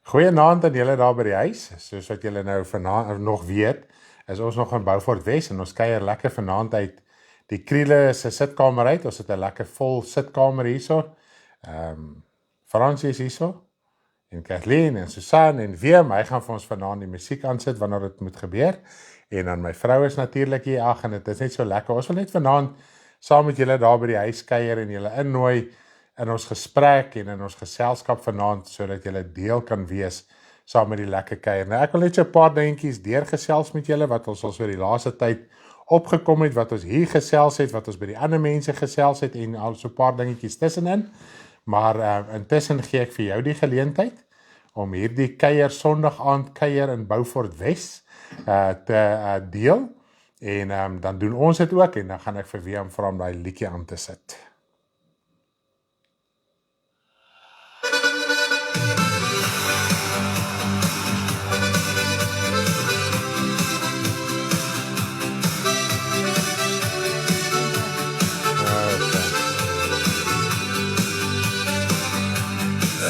Goeienaand aan julle daar by die huis. Soos wat julle nou vanaand nog weet, is ons nog in Beaufort Wes en ons kuier lekker vanaand uit die Kriele se sitkamer uit. Ons het 'n lekker vol sitkamer hierso. Fransie is hierso en Kathleen en Susan en Wiem, hy gaan vir ons vanaand die musiek aansit wanneer dit moet gebeur. En dan my vrou is natuurlik hier, en dit is net so lekker. Ons wil net vanaand saam met julle daar by die huis kuier en julle innooi in ons gesprek en in ons geselskap vanaand, sodat julle deel kan wees saam met die lekker kuier. Nou ek wil net so 'n paar dingetjies deurgesels met julle, wat ons al so die laaste tyd opgekom het, wat ons hier gesels het, wat ons by die ander mense gesels het, en al so 'n paar dingetjies tussenin. Maar intussen gee ek vir jou die geleentheid om hierdie kuier Sondag aand kuier in Beaufort Wes te deel. En dan doen ons dit ook, en dan gaan ek vir Wiem vra om daai liedjie aan te sit.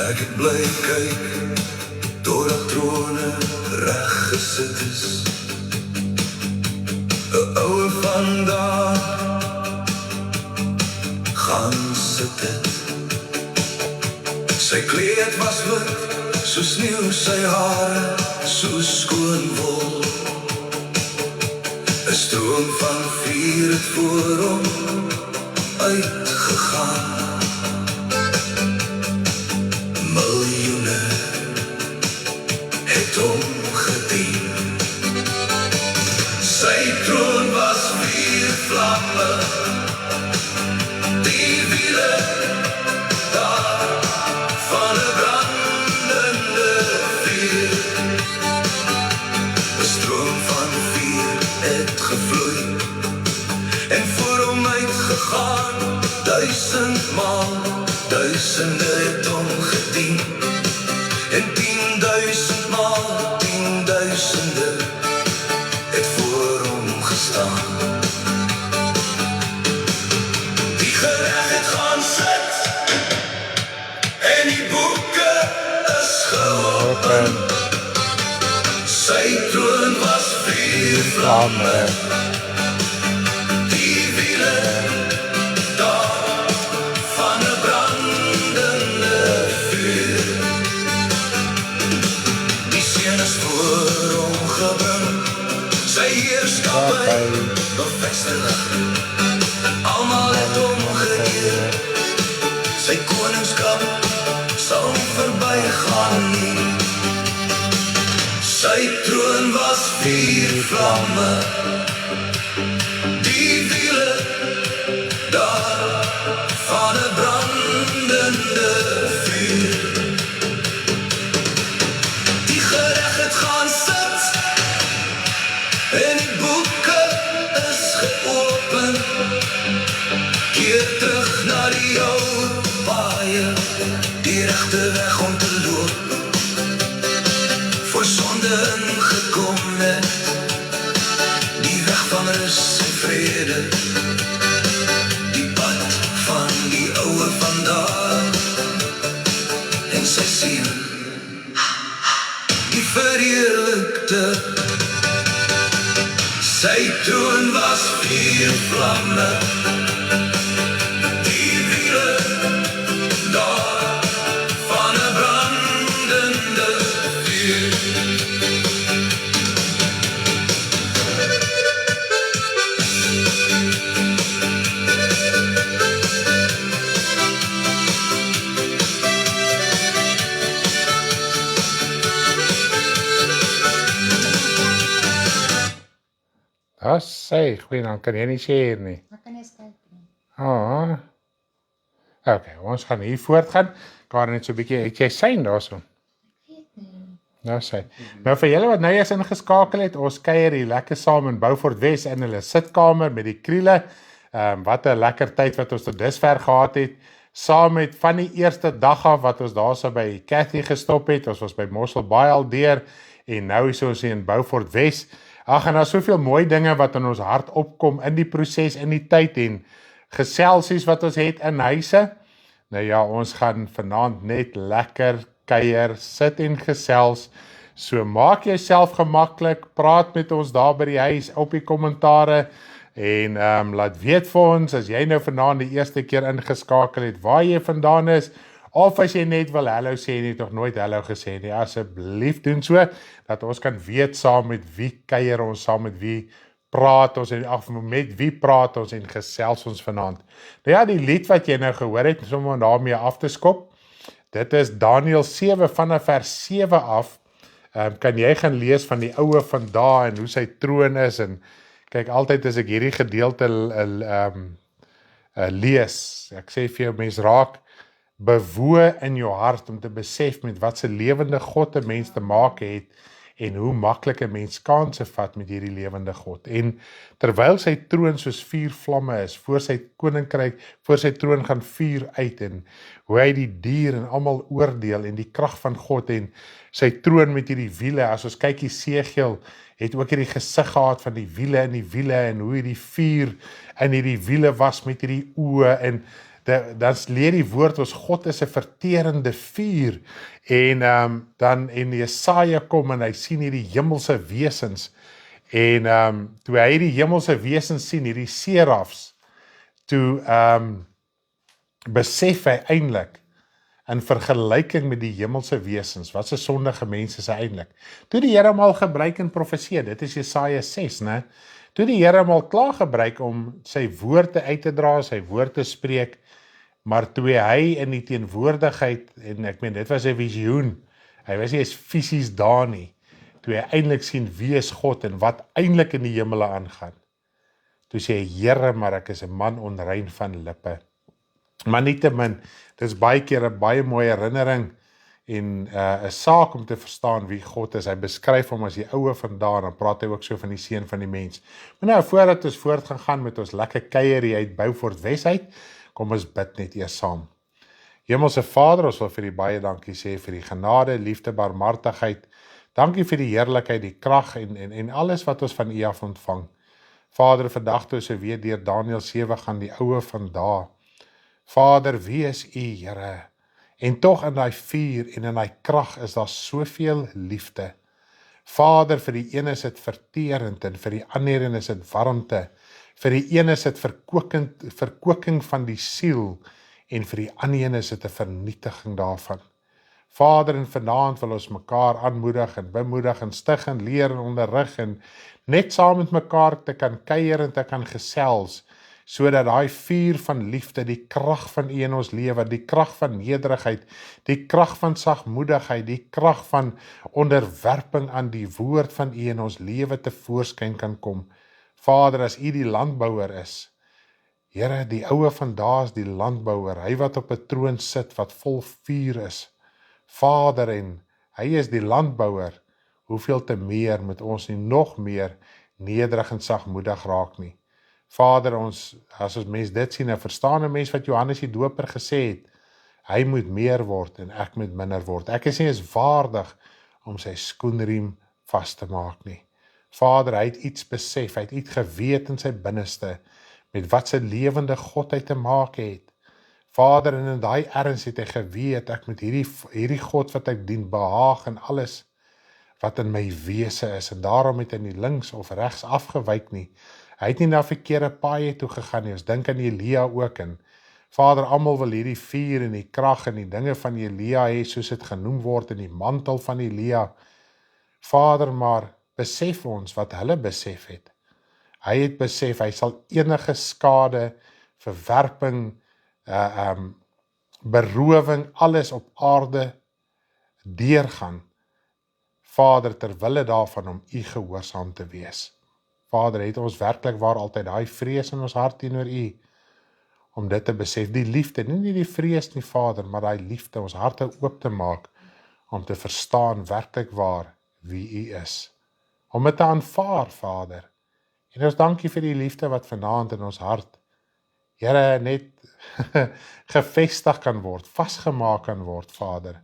Ek het bly kyk, totdat trone reg gesit is. 'n Oue vandag gaan sit het. Sy kleed was wit, soos sneeu, sy hare, soos skoon wol. 'n Stroom van vuur het voor hom uitgegaan. Miljoene het hom gedien. Sy troon was vuur vlamme, die wiele daar van 'n brandende vuur. 'n Stroom van vuur het gevloei en voor hom uitgegaan. 1000 maal, duisende het hom gedien. En 10.000 maal, 10.000e het voor hom gestaan. Die gereg het gaan sit en die boeke is geopen. Sy troon was vuurvlamme, die wiele daar van 'n brandende vuur. Die seun is voor hom gebring, sy heerskappy bevestig. Almal het hom geëer, sy koningskap sal nie verbygaan nie. Sy troon was vuurvlamme, die wiele daar van 'n brandende vuur. Die gereg het gaan sit en die boeke is geopen. Keer terug na die ou paaie, die regte weg om te loop. Voor sonde ingekom het, die weg van rus en vrede. Die pad van die ouwe vandaag en sy siel, die verheerlikte. Sy troon was vuurvlamme, die wiele daar van 'n brandende vuur. Daar sê, goeienaand, kan jy nie sê hier nie. Wat kan jy kyk? Ok, ons gaan hier voortgaan. Karen net so 'n bietjie, het jy syn daarso? Nou sê. Nou vir julle wat nou eers ingeskakel het, ons kuier hier lekker saam in Beaufort Wes in hulle sitkamer met die Kriele. Wat 'n lekker tyd wat ons tot dusver gehad het. Saam met van die eerste dag af wat ons daarso by Cathy gestop het. Ons was by Mossel Baai al deur en nou is ons hier in Beaufort Wes. Ag, en daar is soveel mooi dinge wat in ons hart opkom in die proses, in die tyd en geselsies wat ons het in huise. Nou ja, ons gaan vanaand net lekker kuier, sit en gesels. So maak jouself gemaklik, praat met ons daar by die huis op die kommentare en laat weet vir ons as jy nou vanaand die eerste keer ingeskakel het waar jy vandaan is, of as jy net wil hallo sê en jy het nog nooit hallo gesê nie, asseblief doen so, dat ons kan weet saam met wie kuier ons, saam met wie praat ons, met wie praat ons en gesels ons vanaand. Nou ja, die lied wat jy nou gehoor het, om daarmee af te skop, dit is Daniël 7 vanaf vers 7 af, kan jy gaan lees van die oue van daar en hoe sy troon is, en kyk, altyd as ek hierdie gedeelte lees, ek sê vir jou, mens raak bewoe in jou hart om te besef met wat se lewende God 'n mens te maak het en hoe maklik 'n mens kanse vat met hierdie lewende God. En terwyl sy troon soos 4 vlamme is, voor sy koninkryk, voor sy troon gaan vuur uit en hoe hy die dier en almal oordeel en die krag van God en sy troon met hierdie wiele, as ons kyk Jesegiel het ook hierdie gesig gehad van die wiele en hoe hierdie vuur in hierdie wiele was met hierdie oë en dan leer die woord ons God is 'n verterende vuur en dan en Jesaja kom en hy sien hierdie hemelse wesens en toe hy die hemelse wesens sien, hierdie serafs, toe besef hy eintlik in vergelyking met die hemelse wesens, wat se sondige mense is eintlik. Toe die Here hom al gebruik in profesie, dit is Jesaja 6, né? Toe die Here hom al klaar gebruik om sy woorde uit te dra, sy woord te spreek, maar toe hy in die teenwoordigheid, en ek meen, dit was 'n visioen, hy was nie eens fisies daar nie, toe hy eintlik sien wie is God en wat eintlik in die hemele aangaan, toe sê hy, Here, maar ek is 'n man onrein van lippe. Maar nietemin, dit is baie keer 'n baie mooi herinnering en 'n saak om te verstaan wie God is. Hy beskryf hom as die oue van daar, dan praat hy ook so van die seun van die mens. Maar nou, voordat ons voort gaan met ons lekker kuier hier uit Beaufort Wes uit, kom ons bid net eers saam. Hemelse Vader, ons wil vir U baie dankie sê vir die genade, liefde, barmhartigheid. Dankie vir die heerlikheid, die krag en alles wat ons van U af ontvang. Vader, vandag toe ons weer deur Daniël 7 gaan, die oue van daar. Vader, wie is U, Here? En tog in daai vuur en in daai krag is daar soveel liefde. Vader, vir die een is dit verterend en vir die ander is dit warmte. Vir die een is dit verkoking van die siel en vir die ander is dit 'n vernietiging daarvan. Vader, en vanaand wil ons mekaar aanmoedig en bemoedig en stig en leer en onderrig en net saam met mekaar te kan kuier en te kan gesels, sodat daai vuur van liefde, die krag van U in ons lewe, die krag van nederigheid, die krag van sagmoedigheid, die krag van onderwerping aan die woord van U in ons lewe te voorskyn kan kom. Vader, as U die landbouer is, Here, die oue van daar is die landbouer, hy wat op 'n troon sit wat vol vuur is. Vader, en hy is die landbouer, hoeveel te meer moet ons nie nog meer nederig en sagmoedig raak nie. Vader, as ons mens dit sien, en verstaan 'n mens wat Johannes die Doper gesê het, hy moet meer word en ek moet minder word. Ek is nie eens waardig om sy skoenriem vas te maak nie. Vader, hy het iets besef, hy het iets geweet in sy binneste, met wat sy lewende God hy te maak het. Vader, en in daai erns het hy geweet, ek moet hierdie God wat ek dien, behaag in alles wat in my wese is, en daarom het hy nie links of regs afgewyk nie. Hy het nie na verkeerde paaie toe gegaan nie, ons dink aan Elia ook, en Vader, almal wil hierdie vuur en die krag en die dinge van Elia hê, soos dit genoem word in die mantel van Elia. Vader, maar besef ons wat hulle besef het. Hy het besef, hy sal enige skade, verwerping, berowing, alles op aarde deurgaan. Vader, terwille daarvan om U gehoorsaam te wees. Vader, het ons werklik waar altyd daai vrees in ons hart teenoor U, om dit te besef, die liefde, nie die vrees nie, Vader, maar daai liefde, ons harte oop te maak, om te verstaan werklik waar wie U is. Om dit te aanvaar, Vader. En ons dankie vir die liefde wat vanaand in ons hart, Here, net gevestig kan word, vasgemaak kan word, Vader.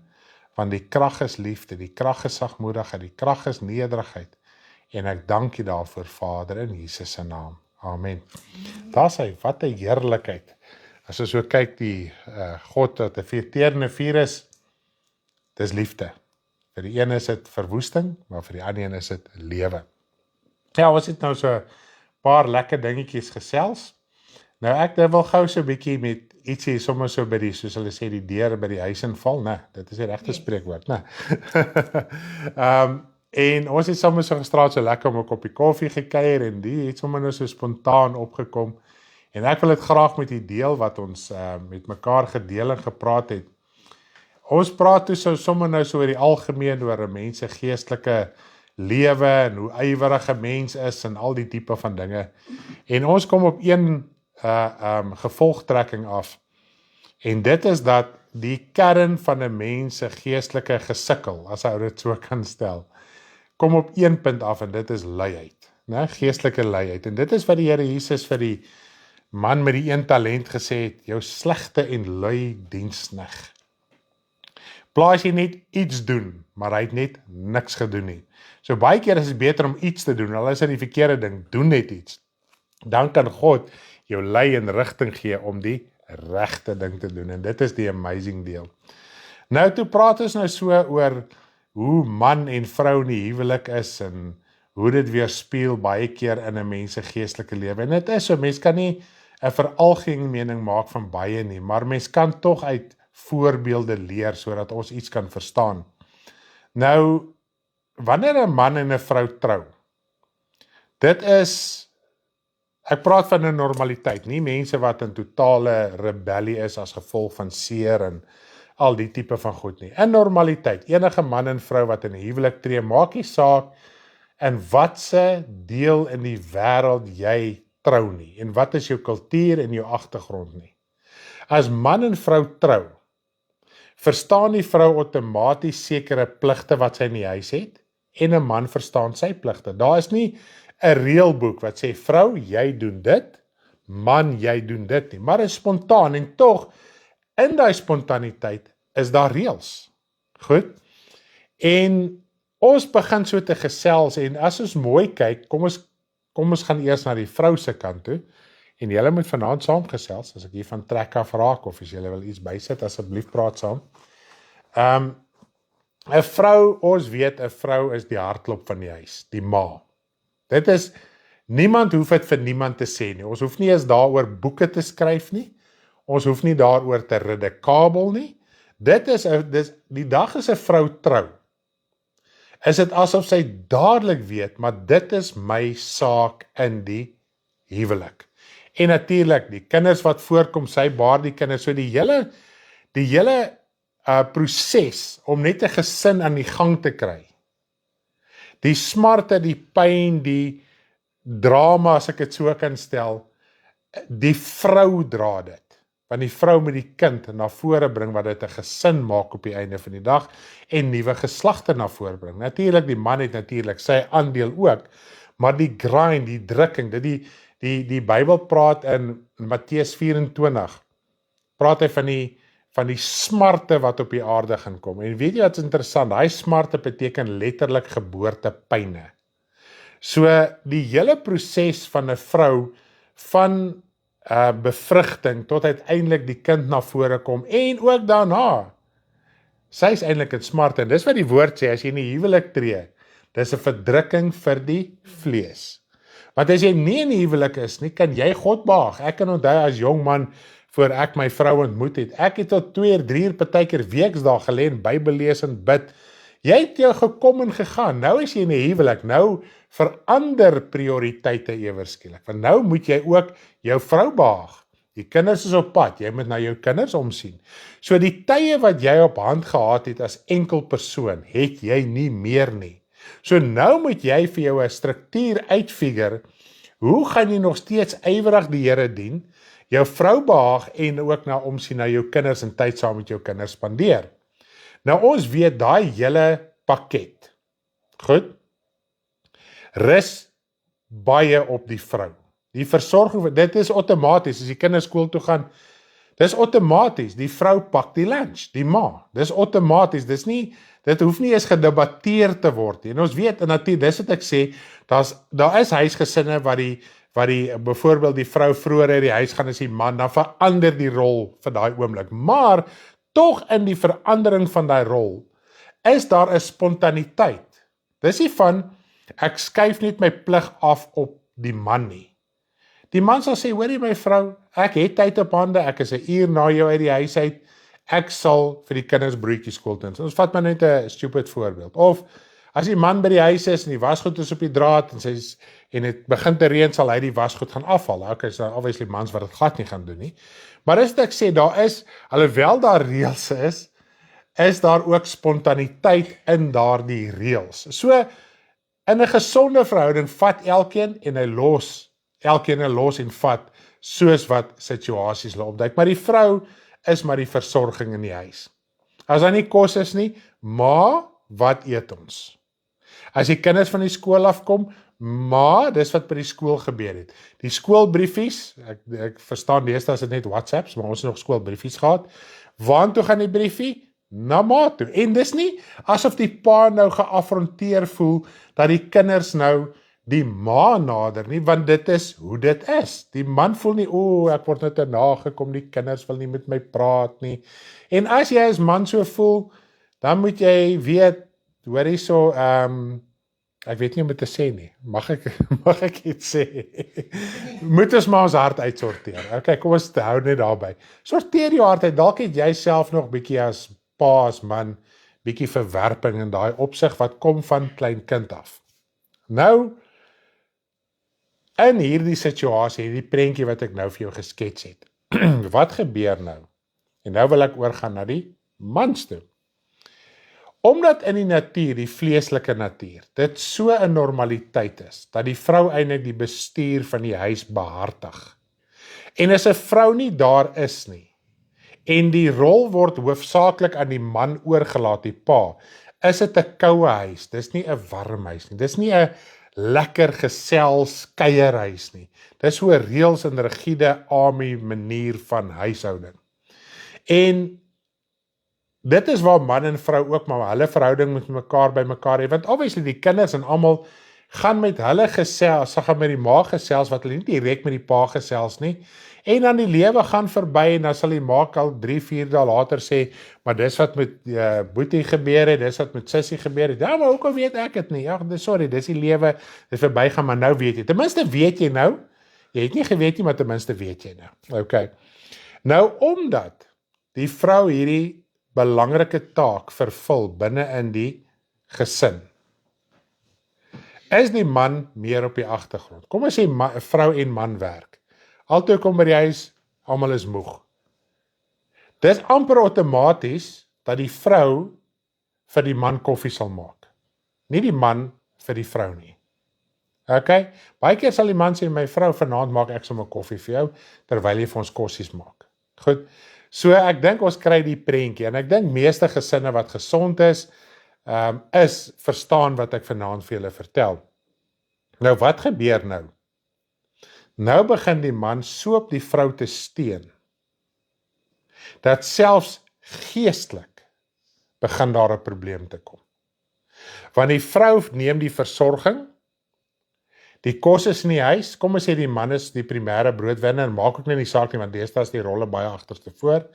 Want die krag is liefde, die krag is sagmoedigheid, die krag is nederigheid. En ek dank U daarvoor, Vader, in Jesus se naam. Amen. Daar's hy, wat 'n heerlikheid. As ons so kyk, die God wat 'n verterende vuur is, dis liefde. Vir die een is dit verwoesting, maar vir die ander een is dit lewe. Ja, ons het nou so 'n paar lekker dingetjies gesels. Nou ek wil gou so 'n bietjie met ietsie sommer so by die, soos hulle sê, die deur by die huis inval, né? Dit is die regte spreekwoord, né? En ons het sommer so gister so lekker om 'n koppie koffie gekuier en die het sommer nou so spontaan opgekom. En ek wil dit graag met u deel wat ons met mekaar gedeel en gepraat het. Ons praat toe sommer nou so oor die algemeen oor 'n mens se geestelike lewe en hoe ywerig 'n mens is en al die tipe van dinge. En ons kom op een gevolgtrekking af. En dit is dat die kern van 'n mens se geestelike gesukkel, as ou dit so kan stel, kom op een punt af en dit is luiheid, né? Geestelike luiheid. En dit is wat die Here Jesus vir die man met die een talent gesê het, jou slegte en lui diensknegt. Plaas jy net iets doen, maar hy het net niks gedoen nie. So baie keer is dit beter om iets te doen, al is dit die verkeerde ding, doen net iets. Dan kan God jou lei en rigting gee om die regte ding te doen, en dit is die amazing deel. Nou toe praat ons nou so oor hoe man en vrou in die huwelik is, en hoe dit weerspieël baie keer in 'n mens se geestelike lewe. En dit is so, mens kan nie 'n veralgemene mening maak van baie nie, maar mens kan tog uit voorbeelde leer, sodat ons iets kan verstaan. Nou, wanneer 'n man en 'n vrou trou, dit is, ek praat van 'n normaliteit, nie mense wat in totale rebellie is as gevolg van seer en al die tipe van goed nie. 'n Normaliteit, enige man en vrou wat in 'n huwelik tree, maak nie saak in watse deel in die wêreld jy trou nie, en wat is jou kultuur en jou agtergrond nie. As man en vrou trou, verstaan die vrou outomaties sekere pligte wat sy in die huis het, en 'n man verstaan sy pligte. Daar is nie 'n reëlboek wat sê, vrou, jy doen dit, man, jy doen dit nie, maar is spontaan, en tog, in daai spontaniteit, is daar reëls. Goed? En ons begin so te gesels, en as ons mooi kyk, kom ons gaan eers na die vrou se kant toe, en julle moet vanaand saam gesels, as ek hier van trek af raak, of as julle wil iets bysit, asseblief praat saam. 'n vrou, ons weet, 'n vrou is die hartklop van die huis, die ma. Dit is, niemand hoef dit vir niemand te sê nie, ons hoef nie eens daaroor boeke te skryf nie, ons hoef nie daaroor te redekabel nie, die dag as 'n vrou trou, is dit asof sy dadelik weet, maar dit is my saak in die huwelik. En natuurlik, die kinders wat voorkom, sy baar die kinders, so die hele proses om net 'n gesin aan die gang te kry. Die smarte, die pyn, die drama, as ek dit so kan stel, die vrou dra dit. Want die vrou moet die kind na vore bring, wat dit 'n gesin maak op die einde van die dag, en nuwe geslagte na vore bring. Natuurlik, die man het natuurlik sy aandeel ook, maar die grind, die drukking, die Bybel praat in Matteus 24, praat hy van die smarte wat op die aarde gaan kom. En weet jy wat is interessant? Daai smarte beteken letterlik geboortepyne. So die hele proses van 'n vrou, van bevrugting tot uiteindelik die kind na vore kom, en ook daarna, sy is eintlik in smarte, en dis wat die woord sê, as jy in die huwelik tree, dis 'n verdrukking vir die vlees. Want as jy nie in die huwelik is nie, kan jy God behaag. Ek kan onthou as jong man, voor ek my vrou ontmoet het, ek het tot 2 of 3 partykeer weksdae gelê en Bybel lees en bid. Jy het jou gekom en gegaan, nou is jy in die huwelik, nou verander prioriteite ewer skielik, want nou moet jy ook jou vrou behaag. Die kinders is op pad, jy moet na jou kinders omsien. So die tye wat jy op hand gehad het as enkel persoon, het jy nie meer nie. So nou moet jy vir jou 'n struktuur uitfigure, hoe gaan jy nog steeds ywerig die Here dien, jou vrou behaag en ook na omsien na jou kinders en tyd saam met jou kinders spandeer. Nou ons weet daai hele pakket, goed, rus baie op die vrou. Die versorging, dit is outomaties, as die kinders skool toe gaan, dis outomaties, die vrou pak die lunch, die ma, dis outomaties, dit hoef nie eens gedebatteer te word nie. En ons weet, en natuurlik, dis wat ek sê, daar is huisgesinne wat byvoorbeeld die vrou vroeër uit die huis gaan as die man, dan verander die rol vir daai oomblik. Maar tog in die verandering van daai rol, is daar 'n spontaniteit. Dis nie van, ek skuif net my plig af op die man nie. Die man sal sê, hoorie my vrou, ek het tyd op hande, ek is 'n uur na jou uit die huis uit, ek sal vir die kinders broodjies skool toe. Ons vat maar net 'n stupid voorbeeld. Of, as die man by die huis is, en die wasgoed is op die draad, en het begin te reën, sal hy die wasgoed gaan afval. Okay, so obviously mans wat dit glad nie gaan doen nie. Maar as ek sê, daar is, alhoewel daar reëls is daar ook spontaniteit in daardie reëls. So, in 'n gesonde verhouding vat elkeen los en vat, soos wat situasies hulle opduik. Maar die vrou is maar die versorging in die huis. As daar nie kos is nie, ma, wat eet ons? As die kinders van die skool afkom, maar dis wat by die skool gebeur het. Die skoolbriefies, ek verstaan deesdae is dit net WhatsApps, maar ons het nog skoolbriefies gehad. Waartoe gaan die briefie? Na ma toe. En dis nie asof die pa nou geaffronteer voel dat die kinders nou die ma nader nie, want dit is hoe dit is. Die man voel nie, ek word nou te nagekom, die kinders wil nie met my praat nie. En as jy as man so voel, dan moet jy weet, hoor hierso, ek weet nie om dit te sê nie. Mag ek iets sê? Moet ons maar ons hart uitsorteer. Okay, kom ons hou net daarby. Sorteer jou hart uit. Dalk het jy self nog bietjie as pa, as man, bietjie verwerping in daai opsig wat kom van klein kind af. Nou, in hierdie situasie, hierdie prentjie wat ek nou vir jou geskets het, wat gebeur nou? En nou wil ek oorgaan na die mans toe. Omdat in die natuur, die vleeslike natuur, dit so 'n normaliteit is, dat die vrou eintlik die bestuur van die huis behartig. En as 'n vrou nie daar is nie, en die rol word hoofsaaklik aan die man oorgelaat, die pa, is dit 'n koue huis, dis nie 'n warm huis nie, dis nie 'n lekker gesels kuierhuis nie, dis so 'n reëls en rigiede army manier van huishouding. En dit is waar man en vrou ook maar hulle verhouding met mekaar by mekaar hê, want obviously die kinders en almal gaan met hulle gesels, gaan met die ma gesels, wat hulle nie direk met die pa gesels nie, en dan die lewe gaan verby, en dan sal die ma al 3-4 dae later sê, maar dis wat met Boetie gebeur het, dis wat met Sissie gebeur het, ja, maar hoekom weet ek het nie, ja, sorry, dis die lewe, dis verbygaan, maar nou weet jy, ten minste weet jy nou, jy het nie geweet nie, maar ten minste weet jy nou, okay. Nou, omdat die vrou hierdie belangrike taak vervul binne in die gesin, is die man meer op die agtergrond. Kom ons sê vrou en man werk. Altyd kom by die huis, almal is moeg. Dis amper outomaties dat die vrou vir die man koffie sal maak. Nie die man vir die vrou nie. Okay? Baie keer sal die man sê, my vrou, vanaand maak ek sommer koffie vir jou, terwyl jy vir ons kossies maak. Goed. So ek dink ons kry die prentjie, en ek dink meeste gesinne wat gesond is verstaan wat ek vanaand vir julle vertel. Nou wat gebeur nou? Nou begin die man so op die vrou te steun, dat selfs geestelik begin daar 'n probleem te kom. Want die vrou neem die versorging, die kos is in die huis, kom ons sê die man is die primêre broodwinner, maak ook nie die saak nie, want deesdae is die rolle baie agterste voor,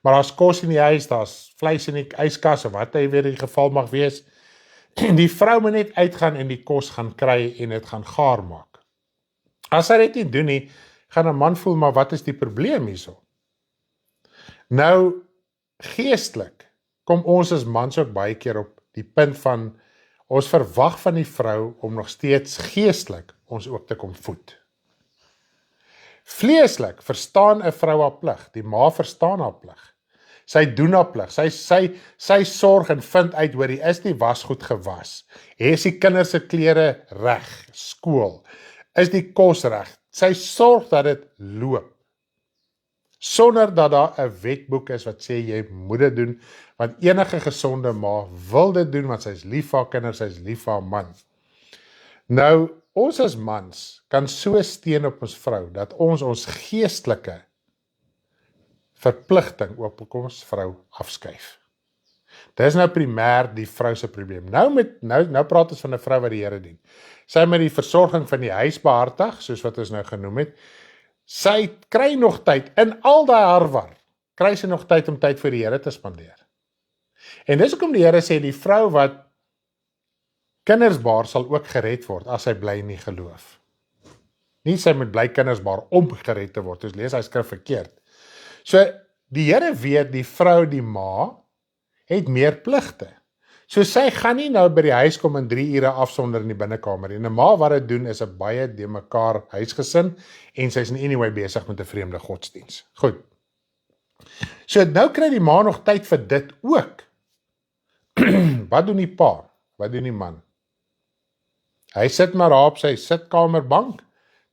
maar daar's kos in die huis, daar's vleis in die yskas, of wat hy weer die geval mag wees, die vrou moet net uitgaan en die kos gaan kry en dit gaan gaar maak. As hy dit nie doen nie, gaan 'n man voel, maar wat is die probleem hierso? Nou, geestelik, kom ons as mans ook baie keer op die punt van, ons verwag van die vrou om nog steeds geestelik ons ook te kom voed. Vleeslik verstaan 'n vrou haar plig, die ma verstaan haar plig. Sy doen haar plig, sy sorg en vind uit, hoor, is die wasgoed gewas, is die kinders se klere reg, skool, is die kos reg, sy sorg dat dit loop, sonder dat daar 'n wetboek is wat sê jy moet dit doen, want enige gesonde ma wil dit doen, want sy is lief vir haar kinders, sy is lief vir haar man. Nou, ons as mans kan so steun op ons vrou, dat ons geestelike verpligting op ons vrou afskuif. Dit is nou primêr die vrou se probleem. Nou praat ons van 'n vrou wat die Here dien. Sy met die versorging van die huis behartig, soos wat ons nou genoem het, sy kry nog tyd, in al daai harwar, kry sy nog tyd om tyd vir die Here te spandeer. En dis hoekom die Here sê, die vrou wat kindersbaar sal ook gered word, as sy bly in die geloof. Nie sy moet bly kindersbaar om gered te word, dus lees hy skrif verkeerd. So, die Here weet, die vrou, die ma, het meer pligte. So sy gaan nie nou by die huis kom in 3 ure afsonder in die binnekamer. En 'n ma wat dit doen is 'n baie de mekaar huisgesin en sy is in anyway besig met 'n vreemde godsdiens. Goed. So nou kry die ma nog tyd vir dit ook. Wat doen die pa? Wat doen die man? Hy sit maar daar op sy sitkamerbank,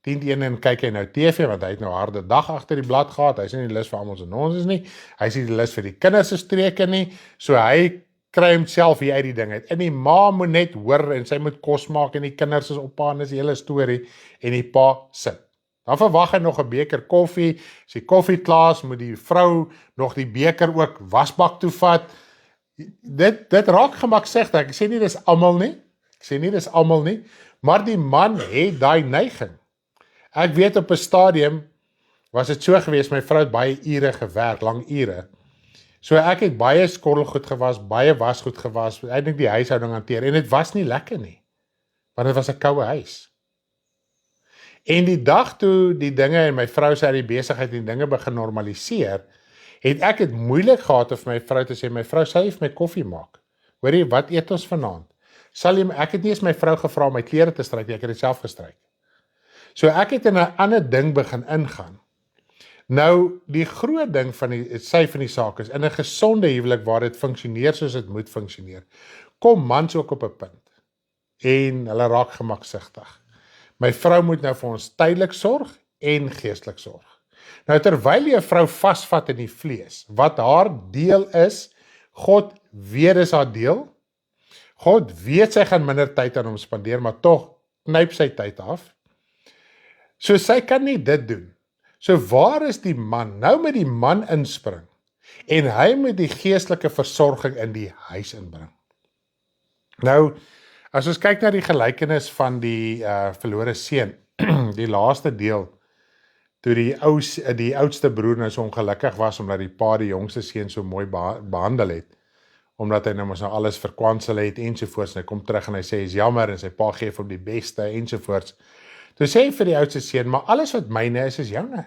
10:01 en kyk hy nou TV, want hy het nou 'n harde dag agter die blad gehad. Hy is nie die lus vir almal se nonsens nie. Hy is nie die lus vir die kinders se streke nie. So hy kry homself hier uit die ding uit. En die ma moet net hoor en sy moet kos maak en die kinders is op haar, dis die hele storie en die pa sit. Dan verwag hy nog 'n beker koffie. As die koffie klaar is, moet die vrou nog die beker ook wasbak toe vat. Dit raak gemaksigtig. Ek sê nie dis almal nie, maar die man het daai neiging. Ek weet op 'n stadium was dit so gewees, my vrou het baie ure gewerk, lang ure. So ek het baie skottelgoed gewas, baie wasgoed gewas, eintlik die huishouding hanteer en dit was nie lekker nie, want dit was 'n koue huis. En die dag toe die dinge en my vrou sê die besigheid en dinge begin normaliseer, het ek dit moeilik gehad om vir my vrou te sê, my vrou sal vir my koffie maak. Hoorie, wat eet ons vanaand? Ek het nie eens my vrou gevra om my klere te stryk, ek het dit self gestryk. So ek het in 'n ander ding begin ingaan. Nou, die groot ding van die saak is, in 'n gesonde huwelik waar dit funksioneer soos dit moet funksioneer, kom mans ook op 'n punt, en hulle raak gemaksigtig. My vrou moet nou vir ons tydelik sorg, en geestelik sorg. Nou, terwyl jy 'n vrou vasvat in die vlees, wat haar deel is, God weet is haar deel, God weet sy gaan minder tyd aan hom spandeer, maar tog knyp sy tyd af. So sy kan nie dit doen. So waar is die man? Nou moet die man inspring en hy moet die geestelike versorging in die huis inbring. Nou, as ons kyk na die gelykenis van die verlore seun, die laaste deel, toe die oudste broer nou so ongelukkig was omdat die pa die jongste seun so mooi behandel het, omdat hy nou mos nou alles verkwansel het ensovoorts, en hy kom terug en hy sê, is jammer, en sy pa gee vir hom die beste ensovoorts. Toe sê hy vir die oudste seun, maar alles wat myne is joune.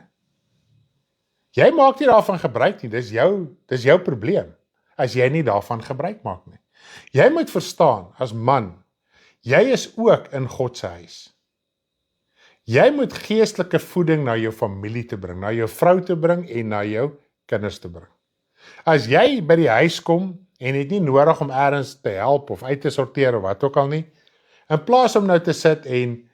Jy maak nie daarvan gebruik nie, dis jou probleem, as jy nie daarvan gebruik maak nie. Jy moet verstaan, as man, jy is ook in God se huis. Jy moet geestelike voeding na jou familie te bring, na jou vrou te bring en na jou kinders te bring. As jy by die huis kom en het nie nodig om ergens te help of uit te sorteer of wat ook al nie, in plaas om nou te sit en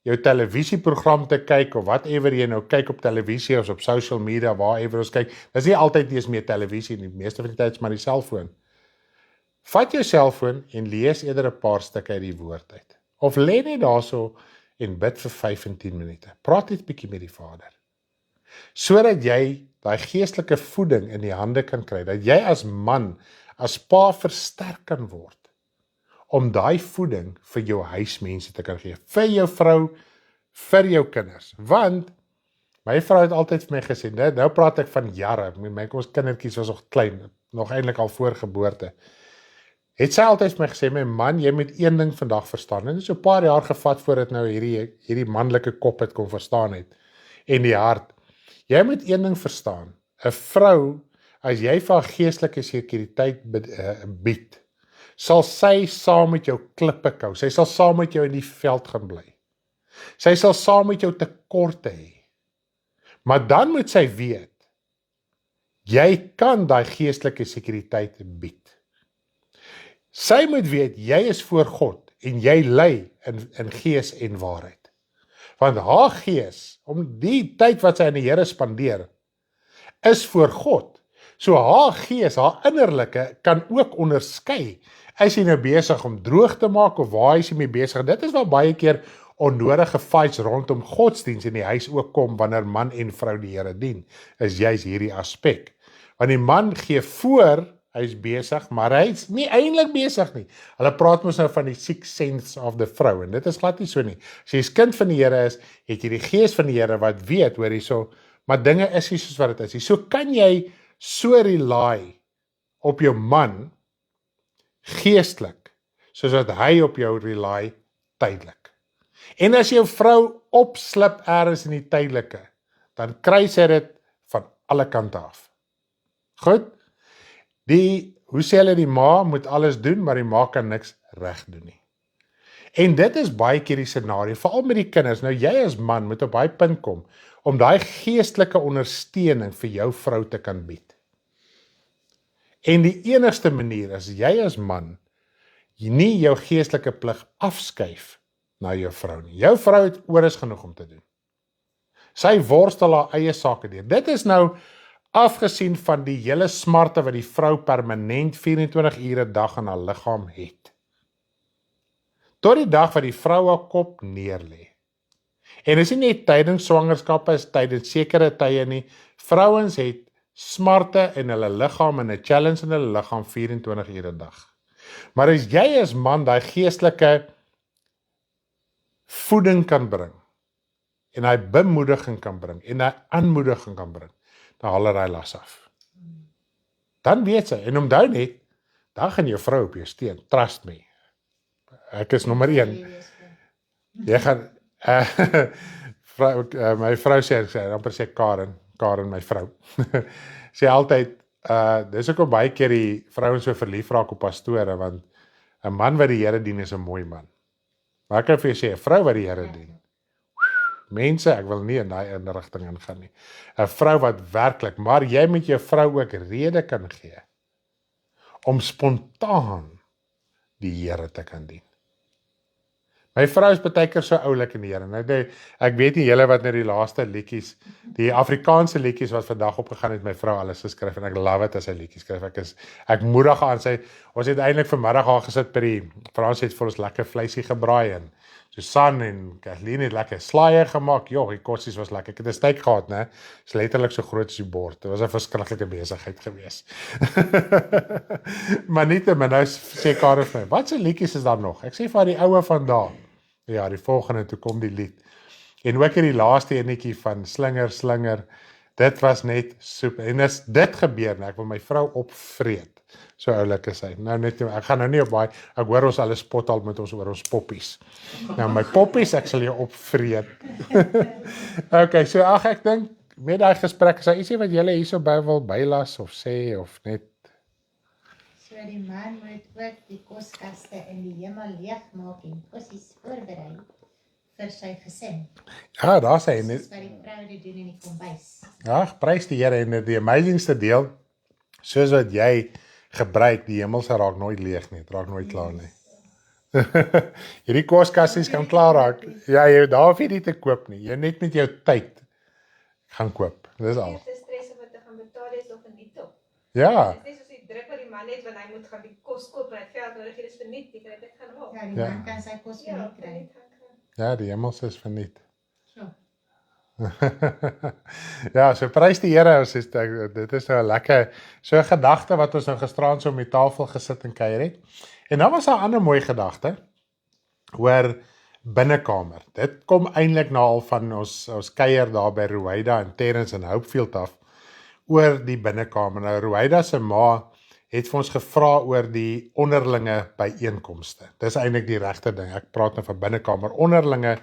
jou televisieprogram te kyk of whatever jy nou kyk op televisie of op social media, waarever ons kyk, dis nie altyd eens meer televisie nie, die meeste van die tyd is maar die selfoon. Vat jou selfoon en lees eerder 'n paar stukke uit die woord uit. Of lê net daarso en bid vir 5 en 10 minute. Praat net 'n bietjie met die Vader. Sodat jy daai geestelike voeding in die hande kan kry, dat jy as man, as pa versterk kan word, om daai voeding vir jou huismense te kan gee, vir jou vrou, vir jou kinders. Want, my vrou het altyd vir my gesê, nou praat ek van jare, ons kindertjies was nog klein, nog eintlik al voor geboorte, het sy altyd vir my gesê, my man, jy moet een ding vandag verstaan, en dit is so 'n paar jaar gevat voordat nou hierdie manlike kop het kon verstaan het, en die hart, jy moet een ding verstaan, 'n vrou, as jy vir haar geestelike sekuriteit bied, sal sy saam met jou klippe kou, sy sal saam met jou in die veld gaan bly, sy sal saam met jou tekorte hê, maar dan moet sy weet, jy kan daai geestelike sekuriteit bied. Sy moet weet, jy is voor God, en jy lei in gees en waarheid. Want haar gees, om die tyd wat sy aan die Here spandeer, is voor God. So haar gees, haar innerlike, kan ook onderskei, is hy nou besig om droog te maak, of waar is hy mee besig? Dit is waar baie keer onnodige fights rondom godsdiens in die huis ook kom, wanneer man en vrou die Here dien, is juist hierdie aspek. Want die man gee voor, hy is besig, maar hy is nie eintlik besig nie. Hulle praat mos nou van die sixth sense of the vrou, en dit is glad nie so nie. As jy 'n kind van die Here is, het jy die gees van die Here wat weet, hoor hierso, maar dinge is nie soos wat dit is. So kan jy so rely op jou man, geestelik, soos wat hy op jou rely, tydelik. En as jou vrou opslip ergens in die tydelike, dan kry sy dit van alle kante af. Goed? Hoe sê hulle, die ma moet alles doen, maar die ma kan niks reg doen nie. En dit is baie keer die scenario, veral met die kinders. Nou jy as man moet op daai punt kom, om daai geestelike ondersteuning vir jou vrou te kan bied. En die enigste manier is, jy as man, nie jou geestelike plig afskuif na jou vrou nie. Jou vrou het oores genoeg om te doen. Sy worstel haar eie sake deur. Dit is nou afgesien van die hele smarte wat die vrou permanent 24 ure 'n dag in haar liggaam het. Tot die dag wat die vrou haar kop neerlê. En is nie net tydens swangerskappe, is tydens sekere tye nie. Vrouens het smarte in hulle liggaam en 'n challenge in hulle liggaam 24 ure 'n dag. Maar as jy as man daai geestelike voeding kan bring, en hy bemoediging kan bring, en hy aanmoediging kan bring, dan haal hy las af. Dan weet sy, en onthou net, dan gaan jou vrou op jou steun, trust me. Ek is nommer 1. Jy gaan, my vrou sê, amper sê Karen, my vrou, sê altyd, dis ook baie keer die vrouens so verlief raak op pastore, want 'n man wat die Here dien is 'n mooi man. Maar ek kan vir jou sê, 'n vrou wat die Here dien, mense, ek wil nie in daai rigting ingaan nie. 'n Vrou wat werklik, maar jy met jou vrou ook rede kan gee om spontaan die Here te kan dien. My vrou is baie keer so oulik in die Here. Nou, ek weet nie julle wat nou die laaste liedjies, die Afrikaanse liedjies wat vandag opgegaan het, my vrou alles geskryf en ek love dit as sy liedjies skryf. Ek moedig aan sy. Ons het eintlik vanmiddag al gesit by die Frans het vir ons lekker vleisie gebraai en Susan en Kathleen het lekker slaaië gemaak. Jo, die kossies was lekker. Ek het 'n steak gehad, né? Is letterlik so groot as die bord. Dit was 'n verskriklike besigheid geweest. Maar nietemin, nou sê Karen vir my, wat se liedjies is daar nog? Ek sê vir die oue van daar. Ja, die volgende, toe kom die lied. En ook die laaste enetjie van Slinger, dit was net super. En as dit gebeur, ek wil my vrou opvreet. So oulik is hy. Nou net, ek gaan nou nie op baie, ek hoor ons alles spot al met ons oor ons poppies. Nou my poppies, ek sal jou opvreet. Okay, so ek dink, met daai gesprek, is daar ietsie wat julle hierso by wil bylas of sê, of net? So die man moet ook die koskaste in die hemel leegmaak en kossies voorberei vir sy gesin. Ja, daar sê hy. Dis wat die vrou dit doen in die kombuis. Ja, prys die Here, en die amazingste deel, soos wat jy gebruik, die hemel se raak nooit leeg nie, het raak nooit klaar nie. Hierdie koskassies kan klaar raak. Ja, jy daar hoef jy nie te koop nie. Jy net met jou tyd gaan koop. Dis al. Eerste stres om te gaan betaal is nog verniet op. Ja. Dit is soos die druk wat die man het wanneer hy moet gaan die kos koop en hy geld nodig het, dis verniet, jy kry dit gaan haal. Ja, die Ja. man kan sy kos Ja, verniet kry. verniet gaan kry. Ja, die hemel is verniet. So. Ja, so prys die Here, dit is nou 'n lekker, so 'n gedagte wat ons nou gisteraan so om die tafel gesit en kuier het. En dan was daar 'n ander mooi gedagte oor binnekamer. Dit kom eintlik na al van ons kuier daar by Ruwaida en Terrence en Hopefield af oor die binnekamer. Nou Ruwaida se ma het vir ons gevra oor die onderlinge byeenkomste. Dis eintlik die regte ding. Ek praat nou van binnekamer, onderlinge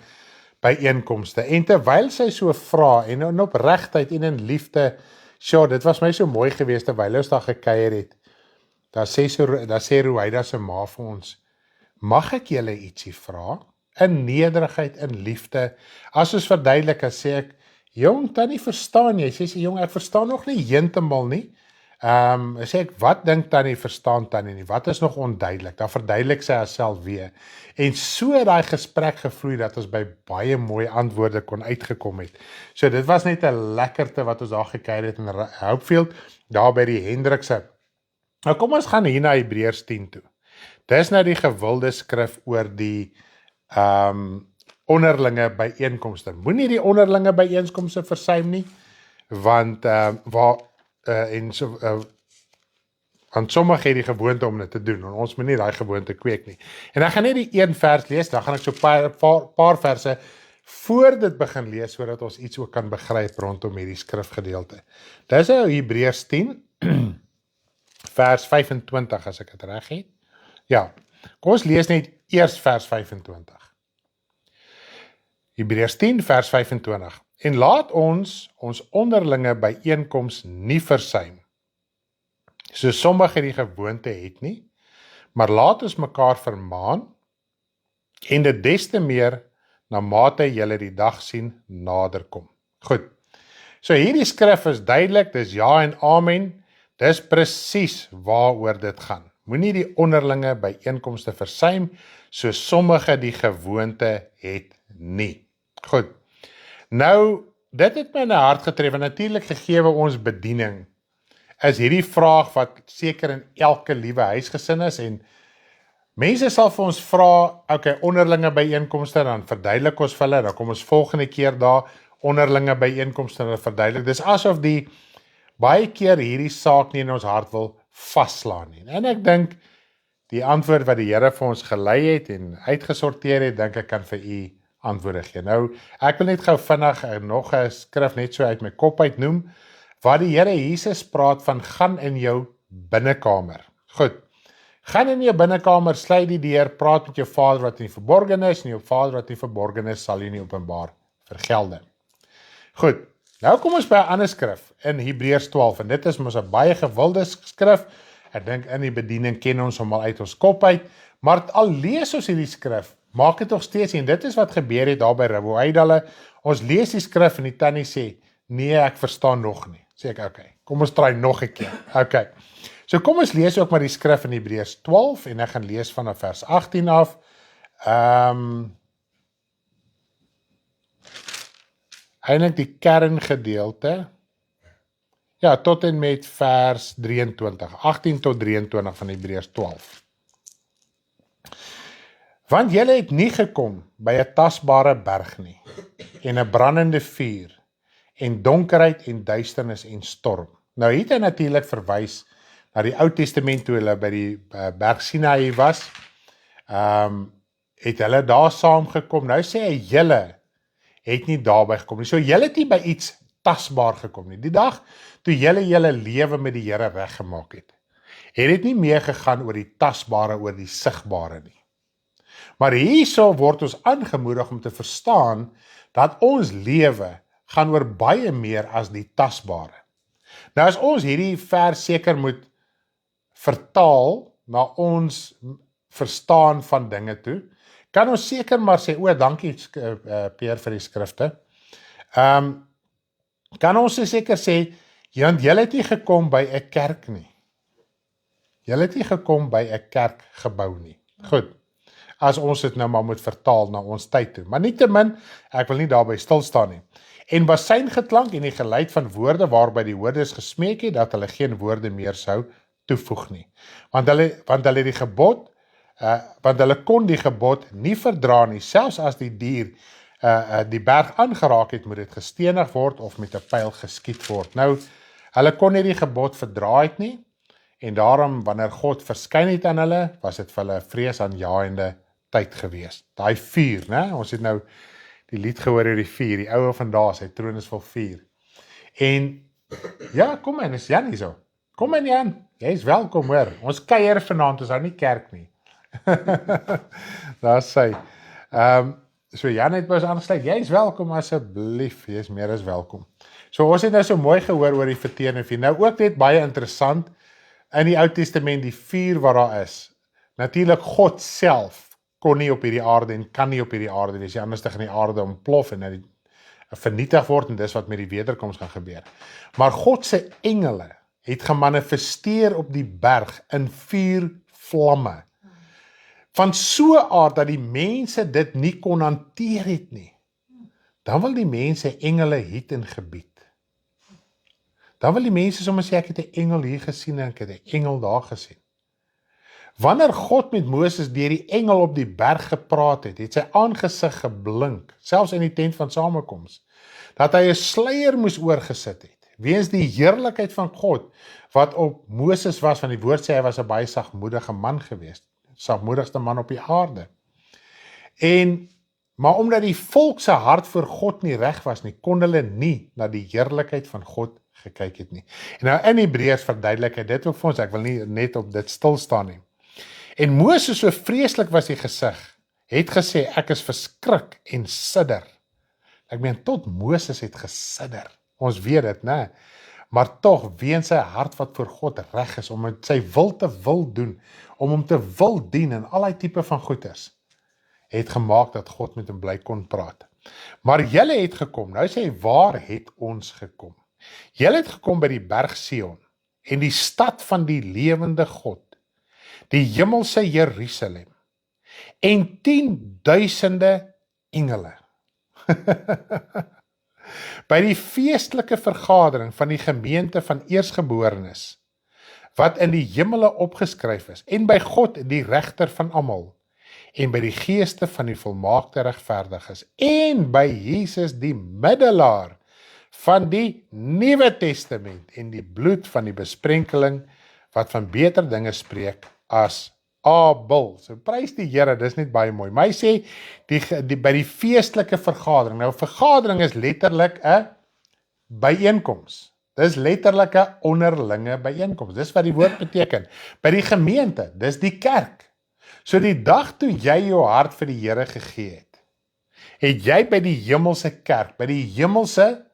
byeenkomste. En terwyl sy so vra en in opregtheid en in liefde, sure, dit was my so mooi geweest terwyl ons daar gekuier het. Daar sê Ruwaida se ma vir ons, mag ek julle ietsie vra? In nederigheid, in liefde. As ons verduidelik, sê ek, jong, Tannie, verstaan jy? Sy sê, jong, ek verstaan nog nie heeltemal nie. Sê ek, wat dink Tannie, verstaan Tannie nie? Wat is nog onduidelik? Dan verduidelik sy haarself weer. En so het daai gesprek gevloei dat ons by baie mooi antwoorde kon uitgekom het. So dit was net 'n lekkerte wat ons daar gekuier het in Hopefield, daar by die Hendrikse. Nou kom ons gaan hier na Hebreërs 10 toe. Dis nou die gewilde skrif oor die onderlinge byeenkomste. Moenie die onderlinge byeenkomste versuim nie, want want sommige het die gewoonte om dit te doen, en ons moet nie daai gewoonte kweek nie. En ek gaan net die een vers lees, dan gaan ek so paar verse voor dit begin lees, sodat ons iets ook kan begryp rondom hierdie skrifgedeelte. Dis nou Hebreërs 10, vers 25, as ek dit reg het. Ja, kom ons lees net eers vers 25. Hebreërs 10 vers 25. En laat ons onderlinge byeenkoms nie versuim, so sommige die gewoonte het nie, maar laat ons mekaar vermaan, en dit des te meer, na mate julle die dag sien naderkom. Goed, so hierdie skrif is duidelik, dis ja en amen, dis presies waaroor dit gaan. Moenie die onderlinge byeenkomste versuim, so sommige die gewoonte het nie. Goed, nou, dit het my in die hart getref, en natuurlik gegeewe ons bediening, is hierdie vraag wat seker in elke liewe huisgesin is, en mense sal vir ons vra, okay, onderlinge byeenkomste, dan verduidelik ons vir hulle, dan kom ons volgende keer daar, onderlinge byeenkomste, dan verduidelik, dis asof die baie keer hierdie saak nie in ons hart wil vastslaan nie, en ek dink, die antwoord wat die Here vir ons gelei het, en uitgesorteer het, dink ek kan vir u antwoorde gee. Nou, ek wil net gou vinnig nog 'n skrif net so uit my kop uit noem, waar die Here Jesus praat van gaan in jou binnekamer. Goed, gaan in jou binnekamer, sluit die deur, praat met jou Vader wat in die verborgen is, en jou Vader wat in die verborgen is, sal jy nie openbaar vergelde. Goed, nou kom ons by 'n ander skrif, in Hebreërs 12, en dit is mos 'n baie gewilde skrif, ek dink in die bediening ken ons hom al uit ons kop uit, maar al lees ons hierdie skrif, maak dit nog steeds, en dit is wat gebeur het daar by Riboeidale, ons lees die skrif en die tannie sê, nee, ek verstaan nog nie, sê ek, okay, kom ons try nog 'n keer, okay, so kom ons lees ook maar die skrif in Hebreërs 12, en ek gaan lees vanaf vers 18 af, eintlik die kerngedeelte, ja, tot en met vers 23, 18 tot 23 van Hebreërs 12. Want julle het nie gekom by 'n tasbare berg nie, en 'n brandende vuur, en donkerheid en duisternis en storm. Nou het hy natuurlik verwys na die Ou Testament toe hulle by die berg Sinaï was, het hulle daar saamgekom, nou sê hy julle het nie daarby gekom nie, so julle het nie by iets tasbaar gekom nie, die dag toe julle lewe met die Here reggemaak het dit nie meer gegaan oor die tasbare, oor die sigbare nie. Maar hierso word ons aangemoedig om te verstaan dat ons lewe gaan oor baie meer as die tasbare. Nou as ons hierdie vers seker moet vertaal na ons verstaan van dinge toe, kan ons seker maar sê, dankie Peer vir die skrifte, kan ons seker sê, want julle het nie gekom by 'n kerk nie. Julle het nie gekom by 'n kerkgebou nie. Goed, as ons dit nou maar moet vertaal na ons tyd toe. Maar nietemin, ek wil nie daarby stilstaan nie. En basyngetlank en die geluid van woorde waarby die hoorders gesmeek het, dat hulle geen woorde meer sou toevoeg nie. Want hulle die gebod, want hulle kon die gebod nie verdra nie, selfs as die dier die berg aangeraak het, moet dit gestenig word of met 'n pyl geskiet word. Nou, hulle kon nie die gebod verdra het nie, en daarom, wanneer God verskyn het aan hulle, was dit vir hulle 'n vreesaanjaende tyd gewees. Daai vuur, né? Ons het nou die lied gehoor oor die vuur, die oue van daar, sy troon is vol vuur. En, ja, kom in, is Jan hier so. Kom in Jan, jy is welkom hoor. Ons kuier vanaand, ons hou nie kerk nie. Daar sy. So Jan het ons aangesluit, jy is welkom asseblief, jy is meer as welkom. So ons het nou so mooi gehoor oor die verteerende vuur. Nou ook net baie interessant, in die Ou Testament die vuur wat daar is. Natuurlik God self kon nie op hierdie aarde en kan nie op hierdie aarde wees, anders gaan die aarde ontplof en vernietig word, en dis wat met die wederkoms gaan gebeur. Maar God se engele het gemanifesteer op die berg in vuurvlamme, van so 'n aard dat die mense dit nie kon hanteer het nie. Dan wil die mense engele hiet en gebied. Dan wil die mense sommer sê, ek het 'n engel hier gesien en ek het 'n engel daar gesien. Wanneer God met Moses deur die engel op die berg gepraat het, het sy aangesig geblink, selfs in die tent van samekoms, dat hy 'n sluier moes oorgesit het, weens die heerlikheid van God, wat op Moses was, van die woord sê, hy was 'n baie sagmoedige man geweest, sagmoedigste man op die aarde. Maar omdat die volk se hart voor God nie reg was nie, kon hulle nie na die heerlikheid van God gekyk het nie. En nou in Hebreërs verduidelik hy dit ook vir ons, ek wil nie net op dit stil staan nie. En Moses, so vreeslik was die gesig, het gesê, ek is verskrik en sidder. Ek meen, tot Moses het gesidder. Ons weet dit, né? Maar tog, weens sy hart wat voor God reg is, om sy wil te wil doen, om hom te wil dien en allerlei tipe van goeders, het gemaak dat God met hom bly kon praat. Maar julle het gekom, nou sê hy, waar het ons gekom? Julle het gekom by die berg Sion, en die stad van die lewende God, die hemelse Jerusalem, en 10.000 engele. By die feestelike vergadering van die gemeente van eersgeborenes, wat in die hemele opgeskryf is, en by God die regter van almal, en by die geeste van die volmaakte regverdiges, en by Jesus die middelaar van die Nuwe Testament, en die bloed van die besprenkeling, wat van beter dinge spreek as Abel. So prys die Here, dis net baie mooi. Maar hy sê, by die feestelike vergadering, nou vergadering is letterlik 'n byeenkoms. Dis letterlik 'n onderlinge byeenkoms. Dis wat die woord beteken. By die gemeente, dis die kerk. So die dag toe jy jou hart vir die Here gegee het, het jy by die hemelse kerk, by die hemelse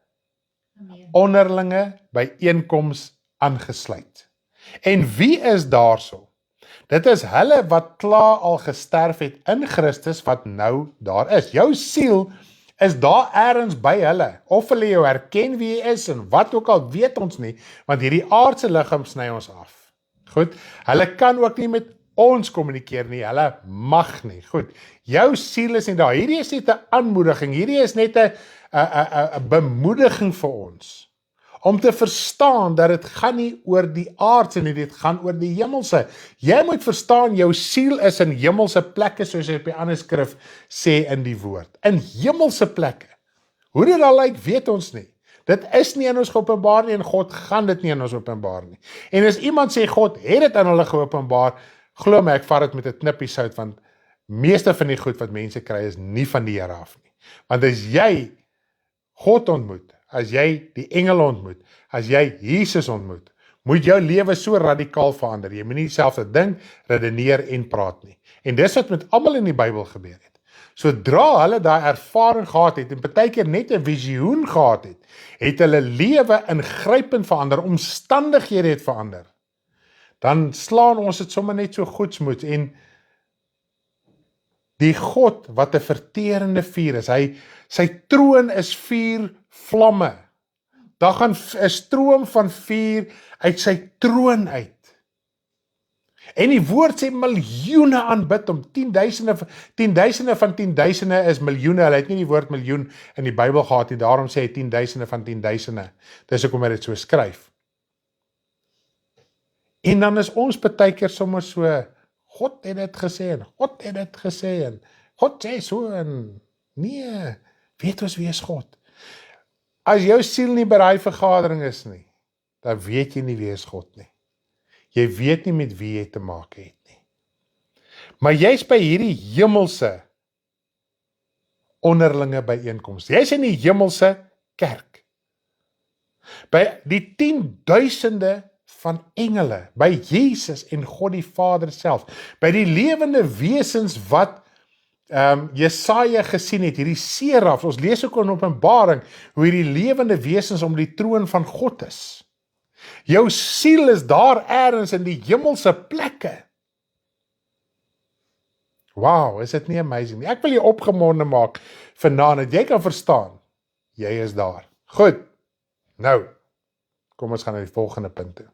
onderlinge byeenkoms aangesluit. En wie is daarso? Dit is hulle wat klaar al gesterf het in Christus wat nou daar is. Jou siel is daar ergens by hulle, of hulle jou herken wie jy is en wat ook al, weet ons nie, want hierdie aardse liggaam sny ons af. Goed, hulle kan ook nie met ons kommunikeer nie, hulle mag nie. Goed, jou siel is nie daar. Hierdie is net 'n aanmoediging, hierdie is net 'n bemoediging vir ons, om te verstaan dat dit gaan nie oor die aardse nie, dit gaan oor die hemelse. Jy moet verstaan, jou siel is in hemelse plekke, soos hy op die ander skrif sê in die woord. In hemelse plekke. Hoe dit al lyk, weet ons nie. Dit is nie in ons geopenbaar nie, en God gaan dit nie in ons openbaar nie. En as iemand sê, God het dit aan hulle geopenbaar, glo my, ek vat dit met 'n knippie sout, want meeste van die goed wat mense kry, is nie van die Here af nie. Want as jy God ontmoet, as jy die engele ontmoet, as jy Jesus ontmoet, moet jou lewe so radikaal verander. Jy moet nie dieselfde ding, redeneer en praat nie. En dis wat met almal in die Bybel gebeur het. Sodra hulle daai ervaring gehad het, en partykeer net 'n visioen gehad het, het hulle lewe ingrypend verander, omstandighede het verander. Dan slaan ons dit sommer net so goedsmoed, en die God wat 'n verterende vuur is, sy troon is 4 vlamme. Daar gaan 'n stroom van vuur uit sy troon uit. En die woord sê miljoene aanbid om 10.000 van 10.000 is miljoene. Hulle het nie die woord miljoen in die Bybel gehad nie, daarom sê hy 10.000 van 10.000. Dis hoekom hy dit so skryf. En dan is ons partykeer sommer so, God het dit gesê, en God het dit gesê, en God sê so, en nee, weet ons wie is God? As jou siel nie by daai vergadering is nie, dan weet jy nie wie is God nie. Jy weet nie met wie jy te maak het nie. Maar jy's by hierdie hemelse onderlinge byeenkoms. Jy's in die hemelse kerk. By die 10.000 van engele, by Jesus en God die Vader self, by die lewende wesens wat Jesaja gesien het, hierdie seraf, ons lees ook in Openbaring, hoe hierdie lewende wesens om die troon van God is. Jou siel is daar ergens in die hemelse plekke. Wow, is dit nie amazing nie? Ek wil jou opgemonde maak vanaand, dat jy kan verstaan, jy is daar. Goed, nou, kom ons gaan na die volgende punt toe.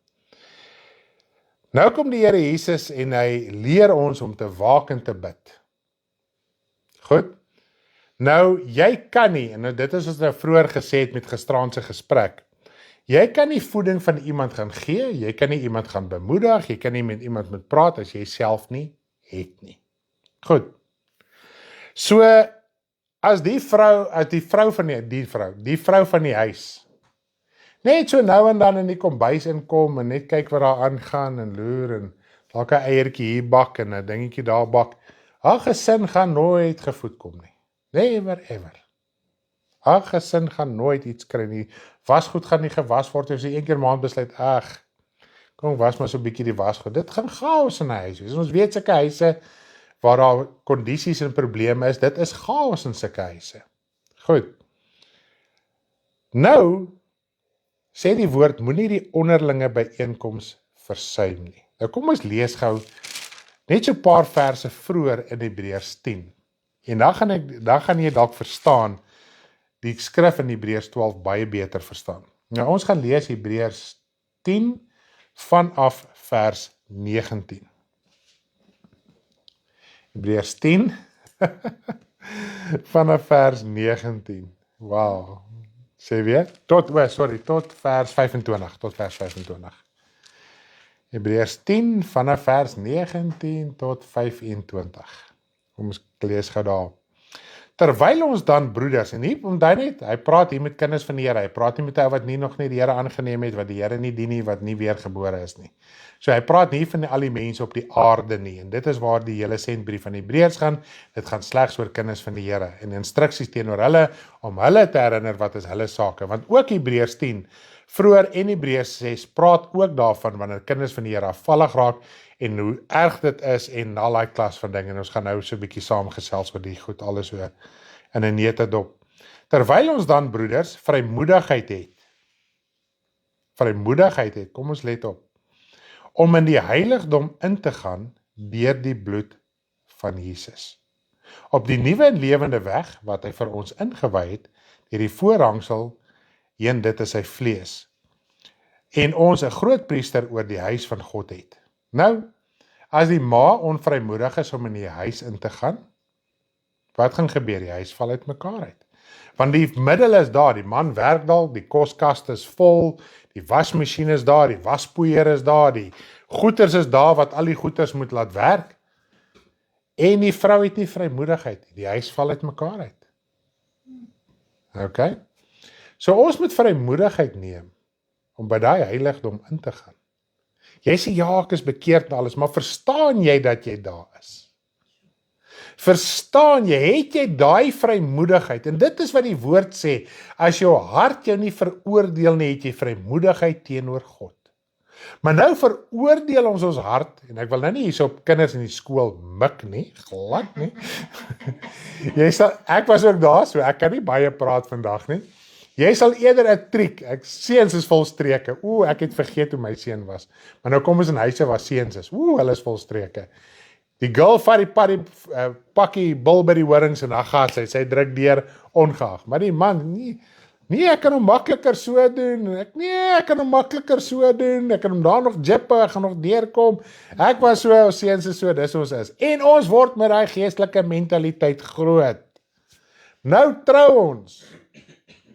Nou kom die Here Jesus en hy leer ons om te waak en te bid. Goed, nou jy kan nie, en dit is wat nou vroeër gesê het met gisteraand se gesprek, jy kan nie voeding van iemand gaan gee, jy kan nie iemand gaan bemoedig, jy kan nie met iemand moet praat as jy self nie het nie. Goed, so as die vrou van die huis, net so nou en dan in die kombuis inkom en net kyk wat daar aangaan en loer en dalk 'n eiertjie hier bak en 'n dingetjie daar bak, haar gesin gaan nooit gevoed kom nie. Never ever. Haar gesin gaan nooit iets kry nie. Wasgoed gaan nie gewas word as jy een keer maand besluit, kom was maar so 'n bietjie die wasgoed. Dit gaan chaos in 'n huis wees. Ons weet sulke huise waar daar kondisies en probleme is, dit is chaos in sulke huise. Goed. Nou, sê die woord, moenie die onderlinge byeenkoms versuim nie. Nou kom ons lees gou net so 'n paar verse vroeër in Hebreërs 10. En dan gaan jy dalk verstaan, die skrif in Hebreërs 12 baie beter verstaan. Nou ons gaan lees Hebreërs 10 vanaf vers 19. Hebreërs 10 vanaf vers 19. Wow. Sê weer? Tot vers 25. Hebreërs 10 vanaf vers 19 tot 25. Kom ons lees gou daar. Terwyl ons dan broeders, en hier onthou net, hy praat hier met kinders van die Here, hy praat nie met ou wat nie nog nie die Here aangeneem het, wat die Here nie dien nie, wat nie weergebore is nie. So hy praat nie van al die mense op die aarde nie, en dit is waar die hele sendbrief van Hebreërs gaan, dit gaan slegs oor kinders van die Here, en instruksies teenoor hulle, om hulle te herinner wat is hulle sake, want ook Hebreërs 10, vroeër en Hebreërs 6, praat ook daarvan, wanneer kinders van die Here afvallig raak, en hoe erg dit is, en al die klas van dinge, en ons gaan nou so 'n bietjie saamgesels oor die goed, alles oor, in 'n neutedop. Terwyl ons dan, broeders, vrymoedigheid het, kom ons let op, om in die heiligdom in te gaan, deur die bloed van Jesus. Op die nuwe en lewende weg, wat hy vir ons ingewy het, deur die voorhangsel, heen dit is sy vlees, en ons 'n groot priester oor die huis van God het. Nou, as die ma onvrymoedig is om in die huis in te gaan, wat gaan gebeur? Die huis val uit mekaar uit. Want die middel is daar, die man werk daar, die koskaste is vol, die wasmasjien is daar, die waspoeier is daar, die goeders is daar, wat al die goeders moet laat werk, en die vrou het nie vrymoedigheid, die huis val uit mekaar uit. Ok? So ons moet vrymoedigheid neem, om by daai heiligdom in te gaan. Jy sê, ja, ek is bekeerd en alles, maar verstaan jy dat jy daar is? Verstaan jy, het jy daai vrymoedigheid? En dit is wat die woord sê, as jou hart jou nie veroordeel nie, het jy vrymoedigheid teenoor God. Maar nou veroordeel ons hart, en ek wil nou nie hierso op kinders in die skool mik nie, glad nie. Ek was ook daar, so ek kan nie baie praat vandag nie. Jy sal eerder 'n triek, seuns is vol streke, ek het vergeet hoe my seun was, maar nou kom ons in huise waar seuns is, hulle is vol streke. Die girl vat die pakkie Bilberry horings en dan gaan sy druk deur ongeag, maar die man, nee, ek kan hom makliker so doen, ek kan hom makliker so doen, ek kan hom daar nog jippe, ek gaan nog deurkom, ek was so, seuns is so, dis ons is, en ons word met daai geestelike mentaliteit groot. Nou trou ons,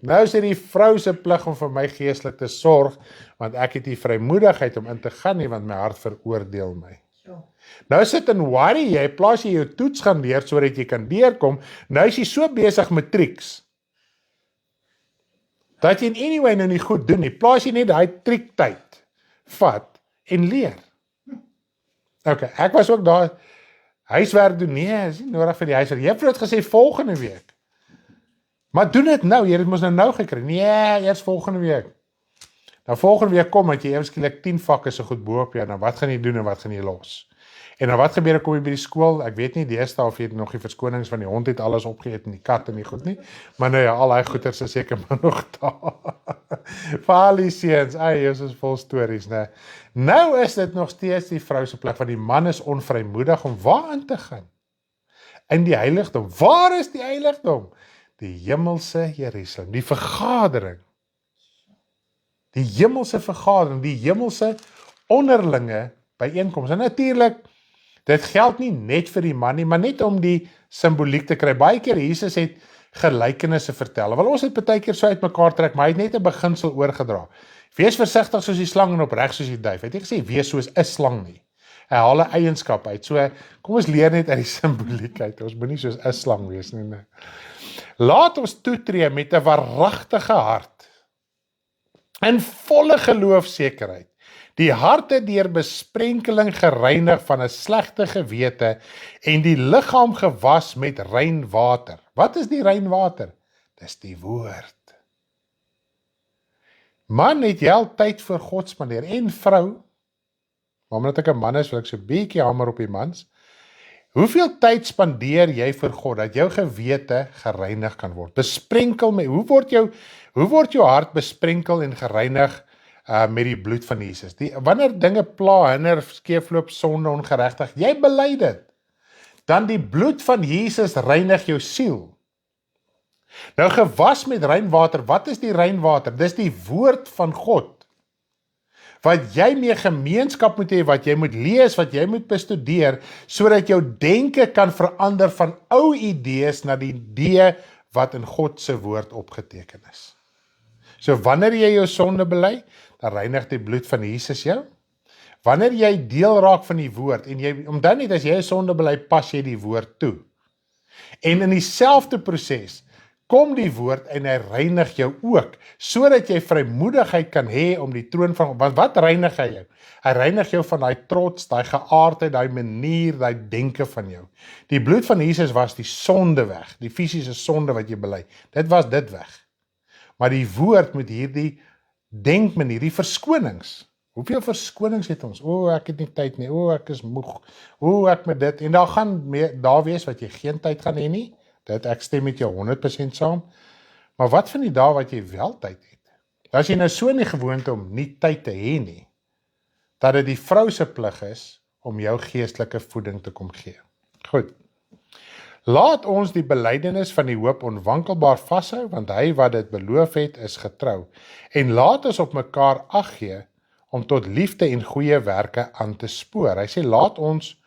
nou is dit die vrou se plig om vir my geestelik te sorg, want ek het die vrymoedigheid om in te gaan nie, want my hart veroordeel my. Nou sit in worry, jy plaas jy jou toets gaan leer, sodat jy kan deurkom, nou is jy so besig met triks, dat jy anyway nou nie goed doen nie, plaas jy net die triektyd, vat en leer. Ok, ek was ook daar, huiswerk doen, nee, is nie nodig vir die huiswerk, jy het gesê volgende week, maar doen dit nou, jy het mos nou gekry, nee, eers volgende week. Nou volgende week kom, dat jy eweskielik 10 vakke so goed bo op jou, nou wat gaan jy doen en wat gaan jy los? En nou wat gebeur, kom jy by die skool, ek weet nie, deesdae of jy nog die verskonings van die hond het alles opgeëet en die kat en die goed nie, maar nou ja, al die goeders is seker maar nog daar. Vir al die seuns, ons is vol stories, né? Nou is dit nog steeds die vrou se plek, want die man is onvrymoedig om waar in te gaan? In die heiligdom. Waar is die heiligdom? Die hemelse Jerusalem, die vergadering. Die hemelse vergadering, die hemelse onderlinge byeenkoms. En natuurlik, dit geld nie net vir die man nie, maar net om die simboliek te kry. Baie keer Jesus het gelykenisse vertel. Wel ons het baie keer so uit mekaar trek, maar hy het net 'n beginsel oorgedra. Wees versigtig soos die slang en opreg soos die duif. Hy het nie gesê wees soos 'n slang nie. Hy haal 'n eienskap uit. So kom ons leer net uit die simboliek uit. Ons moenie soos 'n slang wees nie. Laat ons toetree met 'n waaragtige hart. In volle geloofsekerheid. Die harte deur besprenkeling gereinig van 'n slegte gewete en die liggaam gewas met rein water. Wat is die rein water? Dis die woord. Man, het jy al tyd vir God spandeer en vrou, maar omdat ek 'n man is, wil ek so 'n bietjie hamer op die mans. Hoeveel tyd spandeer jy vir God, dat jou gewete gereinig kan word? Besprenkel met, hoe word jou hart besprenkel en gereinig met die bloed van Jesus? Wanneer dinge pla, hinder, skeefloop, sonde, ongeregtigheid, jy bely dit. Dan die bloed van Jesus reinig jou siel. Nou gewas met rein water, wat is die rein water? Dis die woord van God. Wat jy mee gemeenskap moet hê, wat jy moet lees, wat jy moet bestudeer, sodat jou denke kan verander van ou idees na die idee wat in God se woord opgeteken is. So wanneer jy jou sonde bely, dan reinig die bloed van Jesus jou. Wanneer jy deel raak van die woord, en jy, omdat net as jy 'n sonde bely, pas jy die woord toe. En in dieselfde proses, kom die woord en hy reinig jou ook, sodat jy vrymoedigheid kan hê om die troon van, want wat reinig hy jou? Hy reinig jou van daai trots, daai geaardheid, daai manier, daai denke van jou. Die bloed van Jesus was die sonde weg, die fisiese sonde wat jy bely. Dit was dit weg. Maar die woord met hierdie denkmanier, die verskonings. Hoeveel verskonings het ons? Ek het nie tyd nie. Ek is moeg. Ek met dit. En daar gaan daar wees wat jy geen tyd gaan hê nie. Ek stem met jou 100% saam. Maar wat van die dae wat jy wel tyd het? As jy nou so in die gewoonte om nie tyd te hê nie, dat dit die vrou se plig is om jou geestelike voeding te kom gee. Goed. Laat ons die belydenis van die hoop onwankelbaar vashou, want hy wat dit beloof het, is getrou. En laat ons op mekaar ag gee, om tot liefde en goeie werke aan te spoor. Hy sê, laat ons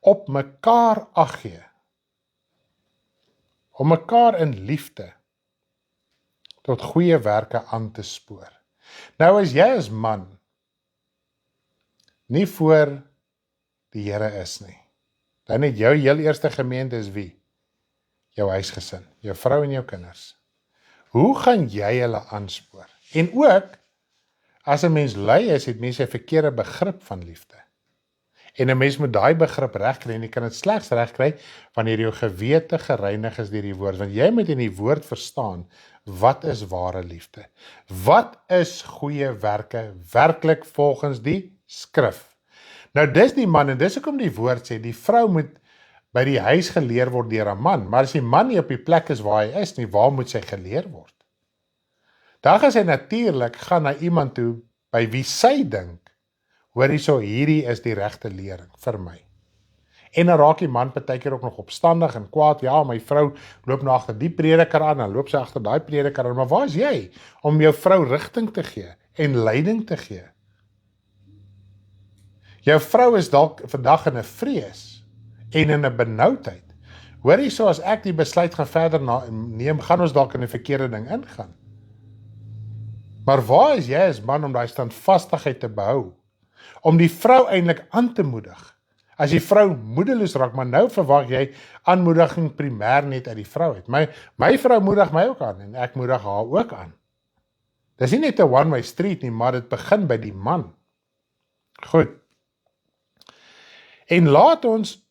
op mekaar ag gee. Om mekaar in liefde tot goeie werke aan te spoor. Nou as jy as man nie voor die Here is nie, dan het jou heel eerste gemeente is wie? Jou huisgesin, jou vrou en jou kinders. Hoe gaan jy hulle aanspoor? En ook, as 'n mens lui is, het mense 'n verkeerde begrip van liefde. En 'n mens moet daai begrip regkry, en jy kan dit slegs regkry wanneer jou gewete gereinig is deur die woord, want jy moet in die woord verstaan, wat is ware liefde? Wat is goeie werke, werklik volgens die skrif? Nou dis die man, en dis hoekom die woord sê, die vrou moet by die huis geleer word deur 'n man, maar as die man nie op die plek is waar hy is nie, waar moet sy geleer word? Dan gaan sy natuurlik gaan na iemand toe, by wie sy dink, hoor hierso, hierdie is die regte lering vir my. En dan raak die man partykeer ook nog opstandig en kwaad, ja, my vrou loop na agter die prediker aan, dan loop sy agter daai prediker aan, maar waar is jy om jou vrou rigting te gee en leiding te gee? Jou vrou is dalk vandag in 'n vrees en in 'n benoudheid. Hoor hierso, as ek die besluit gaan verder neem, gaan ons dalk in 'n verkeerde ding ingaan. Maar waar is jy as man om daai standvastigheid te behou? Om die vrou eintlik aan te moedig. As die vrou moedeloos raak, maar nou verwag jy aanmoediging primêr net uit die vrou uit. My vrou moedig my ook aan en ek moedig haar ook aan. Dis nie net 'n one-way street nie, maar dit begin by die man. Goed. En laat ons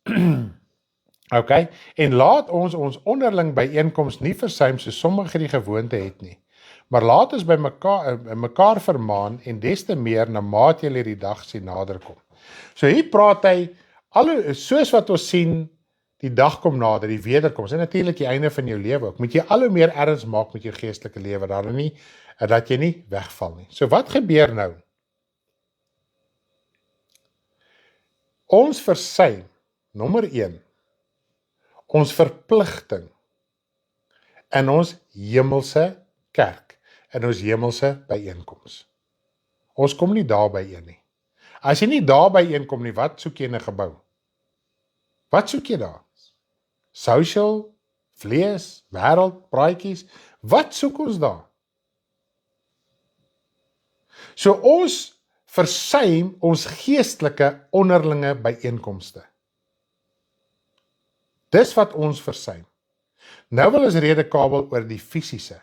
laat ons onderling byeenkoms nie versuim so sommige die gewoonte het nie. Maar laat ons by mekaar vermaan en des te meer na mate julle die dag sien naderkom. So hier praat hy, soos wat ons sien, die dag kom nader, die wederkoms, en natuurlik die einde van jou lewe ook, moet jy al hoe meer erns maak met jou geestelike lewe, dat jy nie wegval nie. So wat gebeur nou? Ons versuim, nommer 1, ons verpligting in ons hemelse kerk, in ons hemelse byeenkoms. Ons kom nie daar byeen nie. As jy nie daar byeenkom nie, wat soek jy in 'n gebou? Wat soek jy daar? Social, vlees, wêreld, praatjies, wat soek ons daar? So ons versuim ons geestelike onderlinge byeenkomste. Dis wat ons versuim. Nou wil ons redekabel oor die fisiese.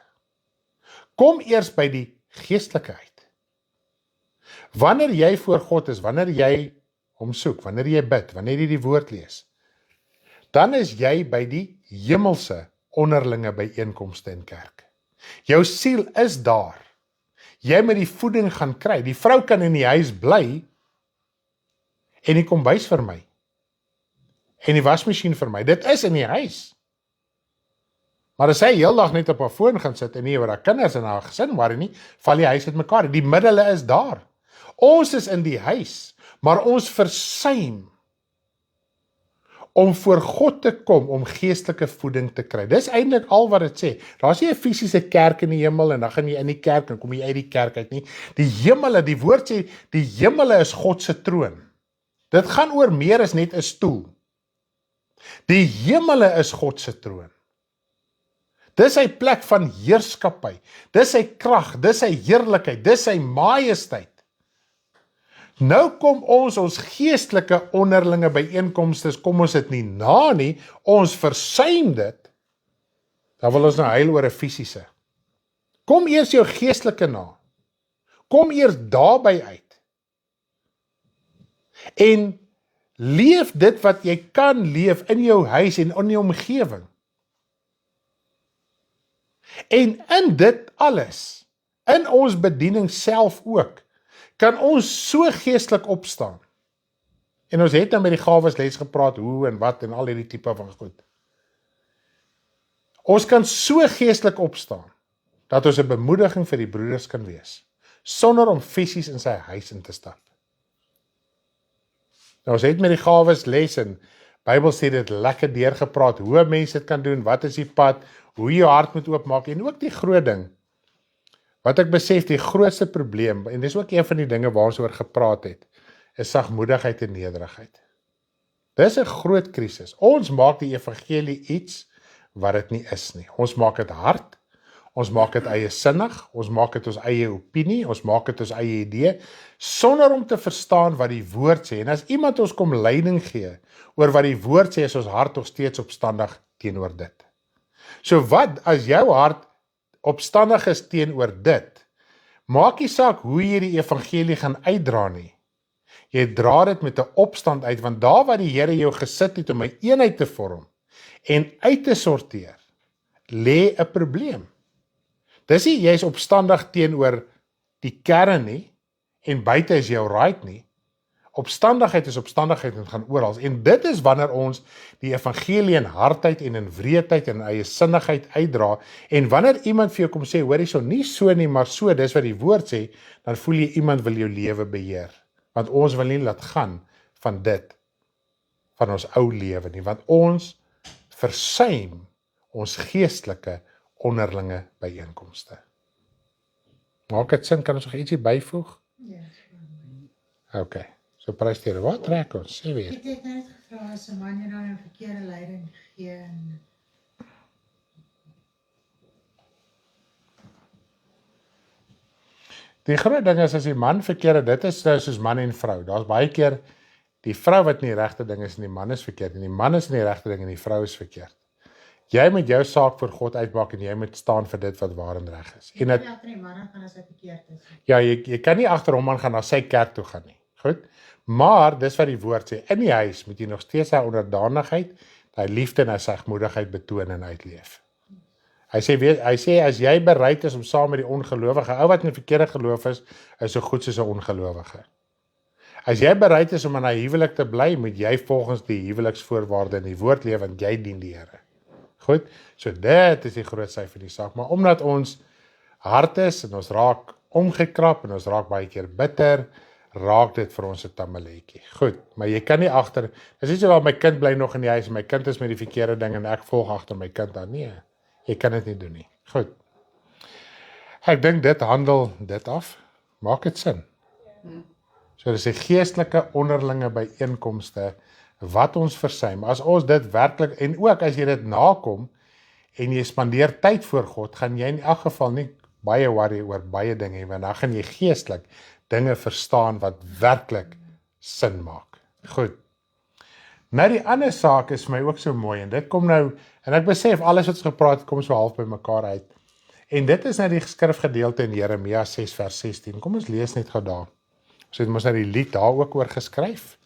Kom eers by die geestelike uit. Wanneer jy voor God is, wanneer jy hom soek, wanneer jy bid, wanneer jy die woord lees, dan is jy by die hemelse onderlinge byeenkomste in kerk. Jou siel is daar. Jy moet die voeding gaan kry. Die vrou kan in die huis bly, en die kombuis vir my, en die wasmasjien vir my. Dit is in die huis. Maar as hy heel dag net op haar foon gaan sit en nie oor haar kinders en haar gesin worry nie, val die huis uit mekaar. Die middele is daar. Ons is in die huis, maar ons versuim om voor God te kom om geestelike voeding te kry. Dis eintlik al wat dit sê. Daar's nie 'n fisiese kerk in die hemel en dan gaan jy in die kerk en kom jy uit die kerk uit nie. Die hemele, die woord sê, die hemele is God se troon. Dit gaan oor meer as net 'n stoel. Die hemele is God se troon. Dis sy plek van heerskappy, dis sy krag, dis sy heerlikheid, dis sy majesteit. Nou kom ons geestelike onderlinge byeenkomste, kom ons dit nie na nie, ons versuim dit, dan wil ons nou huil oor 'n fisiese. Kom eers jou geestelike na, kom eers daarby uit, en leef dit wat jy kan leef in jou huis en in jou omgewing. En in dit alles, in ons bediening self ook, kan ons so geestelik opstaan. En ons het nou met die gawes les gepraat, hoe en wat en al hierdie tipe van goed. Ons kan so geestelik opstaan, dat ons 'n bemoediging vir die broeders kan wees, sonder om fisies in sy huis in te stap. Nou ons het met die gawes les en Bybel sê dit lekker deurgepraat, hoe mense dit kan doen, wat is die pad, hoe jy jou hart moet oopmaak, en ook die groot ding, wat ek besef, die grootste probleem, en dis ook een van die dinge waar ons oor gepraat het, is sagmoedigheid en nederigheid. Dis 'n groot krisis. Ons maak die evangelie iets wat dit nie is nie. Ons maak dit hard, ons maak dit eie sinnig, ons maak dit ons eie opinie, ons maak dit ons eie idee, sonder om te verstaan wat die woord sê. En as iemand ons kom leiding gee oor wat die woord sê, is ons hart nog steeds opstandig teenoor dit. So wat as jou hart opstandig is teenoor dit, maak nie saak hoe jy die evangelie gaan uitdra nie. Jy dra dit met 'n opstand uit, want daar waar die Here jou gesit het om 'n eenheid te vorm en uit te sorteer, lê 'n probleem. Dis nie jy is opstandig teenoor die kern nie, en buite is jy right nie. Opstandigheid is opstandigheid en gaan oral. En dit is wanneer ons die evangelie in hardheid en in wreedheid en in eie sinnigheid uitdra, en wanneer iemand vir jou kom sê, hoor hierso, nie so nie, maar so, dis wat die woord sê, dan voel jy iemand wil jou lewe beheer. Want ons wil nie laat gaan van dit, van ons ou lewe nie, want ons versuim ons geestelike onderlinge byeenkomste. Maak dit sin, kan ons nog ietsie byvoeg? Ja. OK, so prys die Here, wat trek ons? Sê weer. Ek het net gevra as 'n man jy dan 'n verkeerde leiding gee en Die groot ding is as die man verkeerde, dit is soos man en vrou. Daar's baie keer die vrou wat nie die regte ding is en die man is verkeerd en die man is nie die regte ding en die vrou is verkeerd. Jy moet jou saak voor God uitmaak en jy moet staan vir dit wat waar en reg is. En dit agter die man gaan as hy verkeerd is. ja, jy kan nie agter hom aan gaan na sy kerk toe gaan nie. Goed? Maar dis wat die woord sê, in die huis moet jy nog steeds sy onderdanigheid, sy liefde en sy sagmoedigheid betoon en uitleef. Hy sê as jy bereid is om saam met die ongelowige, ou wat in verkeerde geloof is so goed soos 'n ongelowige. As jy bereid is om in 'n huwelik te bly, moet jy volgens die huweliksvoorwaarde in die woord leef, want jy dien die Here. Goed, so dit is die groot sy van die saak, maar omdat ons hard is en ons raak omgekrap en ons raak baie keer bitter, raak dit vir ons 'n tammeletjie. Goed, maar jy kan nie agter, dis nie so waar my kind bly nog in die huis, my kind is met die verkeerde ding en ek volg agter my kind aan, nee, jy kan dit nie doen nie. Goed, ek dink dit handel dit af, maak dit sin? So dis die geestelike onderlinge byeenkomste wat ons versuim. As ons dit werklik, en ook as jy dit nakom en jy spandeer tyd voor God, gaan jy in elk geval nie baie worry oor baie dinge, want dan gaan jy geestelik dinge verstaan wat werklik sin maak. Goed. Nou die ander saak is vir my ook so mooi, en dit kom nou, en ek besef alles wat ons gepraat het, kom so half by mekaar uit. En dit is nou die skrifgedeelte in Jeremia 6 vers 16. Kom ons lees net gou daar. Ons het mos nou die lied daar ook oor geskryf,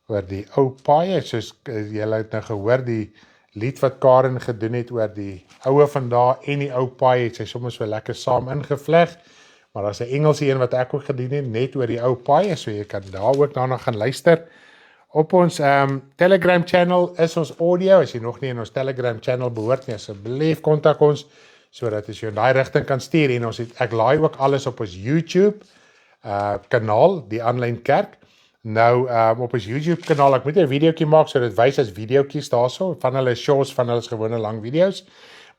oor die ou paaie, soos julle het nou gehoor, die lied wat Karen gedoen het oor die oue van daar en die ou paaie, het sy soms so lekker saam ingevleg, maar daar's 'n Engelse een wat ek ook gedien het, net oor die ou paaie, so jy kan daar ook daarna gaan luister. Op ons Telegram channel is ons audio, as jy nog nie in ons Telegram channel behoort nie, asseblief kontak ons, sodat as jy in daai rigting kan stuur, en ek laai ook alles op ons YouTube kanaal, die aanlyn kerk. Nou, op ons YouTube kanaal, ek moet 'n videoetjie maak, so dit wys as videoetjies daarso, van hulle shorts, van hulle gewone lang video's,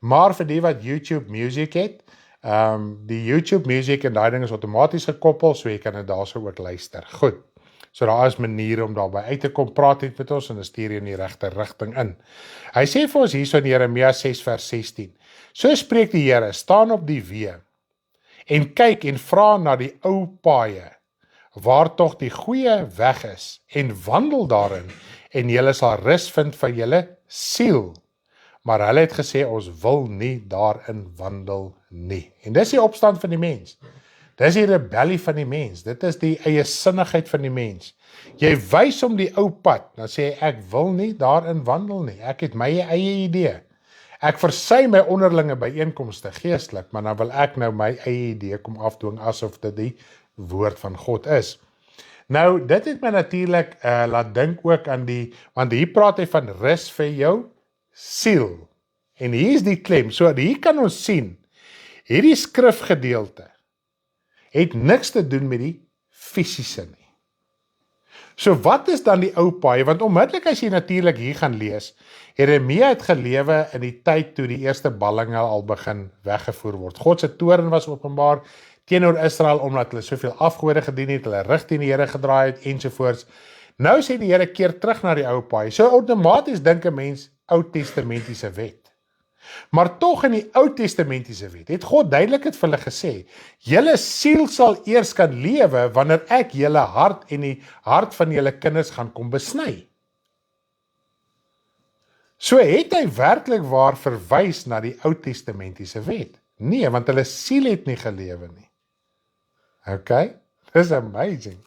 maar vir die wat YouTube Music het, die YouTube Music en daai ding is outomaties gekoppel, so jy kan dit daarso ook luister. Goed, so daar is maniere om daarby uit te kom, praat net met ons, en dan stuur jy in die regte rigting in. Hy sê vir ons hierso in Jeremia 6 vers 16, so spreek die Here, staan op die weë, en kyk en vra na die ou paaie, waar tog die goeie weg is, en wandel daarin, en julle sal rus vind vir julle siel. Maar hulle het gesê, ons wil nie daarin wandel nie. En dis die opstand van die mens. Dis die rebellie van die mens. Dit is die eie sinnigheid van die mens. Jy wys om die ou pad, dan sê jy, ek wil nie daarin wandel nie. Ek het my eie idee. Ek versy my onderlinge byeenkomste geestelik, maar dan wil ek nou my eie idee kom afdwing, asof dit die woord van God is. Nou, dit het my natuurlik laat dink ook aan want hier praat hy van rus vir jou siel. En hier is die klem, so hier kan ons sien, hierdie skrifgedeelte het niks te doen met die fisiese nie. So wat is dan die ou paai? Want onmiddellik as jy natuurlik hier gaan lees, Jeremia het gelewe in die tyd toe die eerste ballinge al begin weggevoer word. God se toorn was openbaar teenoor Israel, omdat hulle soveel afgode gedien het, hulle rug teen die Here gedraai het, ensovoorts. Nou sê die Here, keer terug na die ou paai. So outomaties dink 'n mens, Ou Testamentiese wet. Maar tog in die Ou Testamentiese wet het God duidelik het vir hulle gesê, julle siel sal eers kan lewe wanneer ek julle hart en die hart van julle kinders gaan kom besny. So het hy werklik waar verwys na die Ou Testamentiese wet? Nee, want hulle siel het nie gelewe nie. Okay, dis amazing.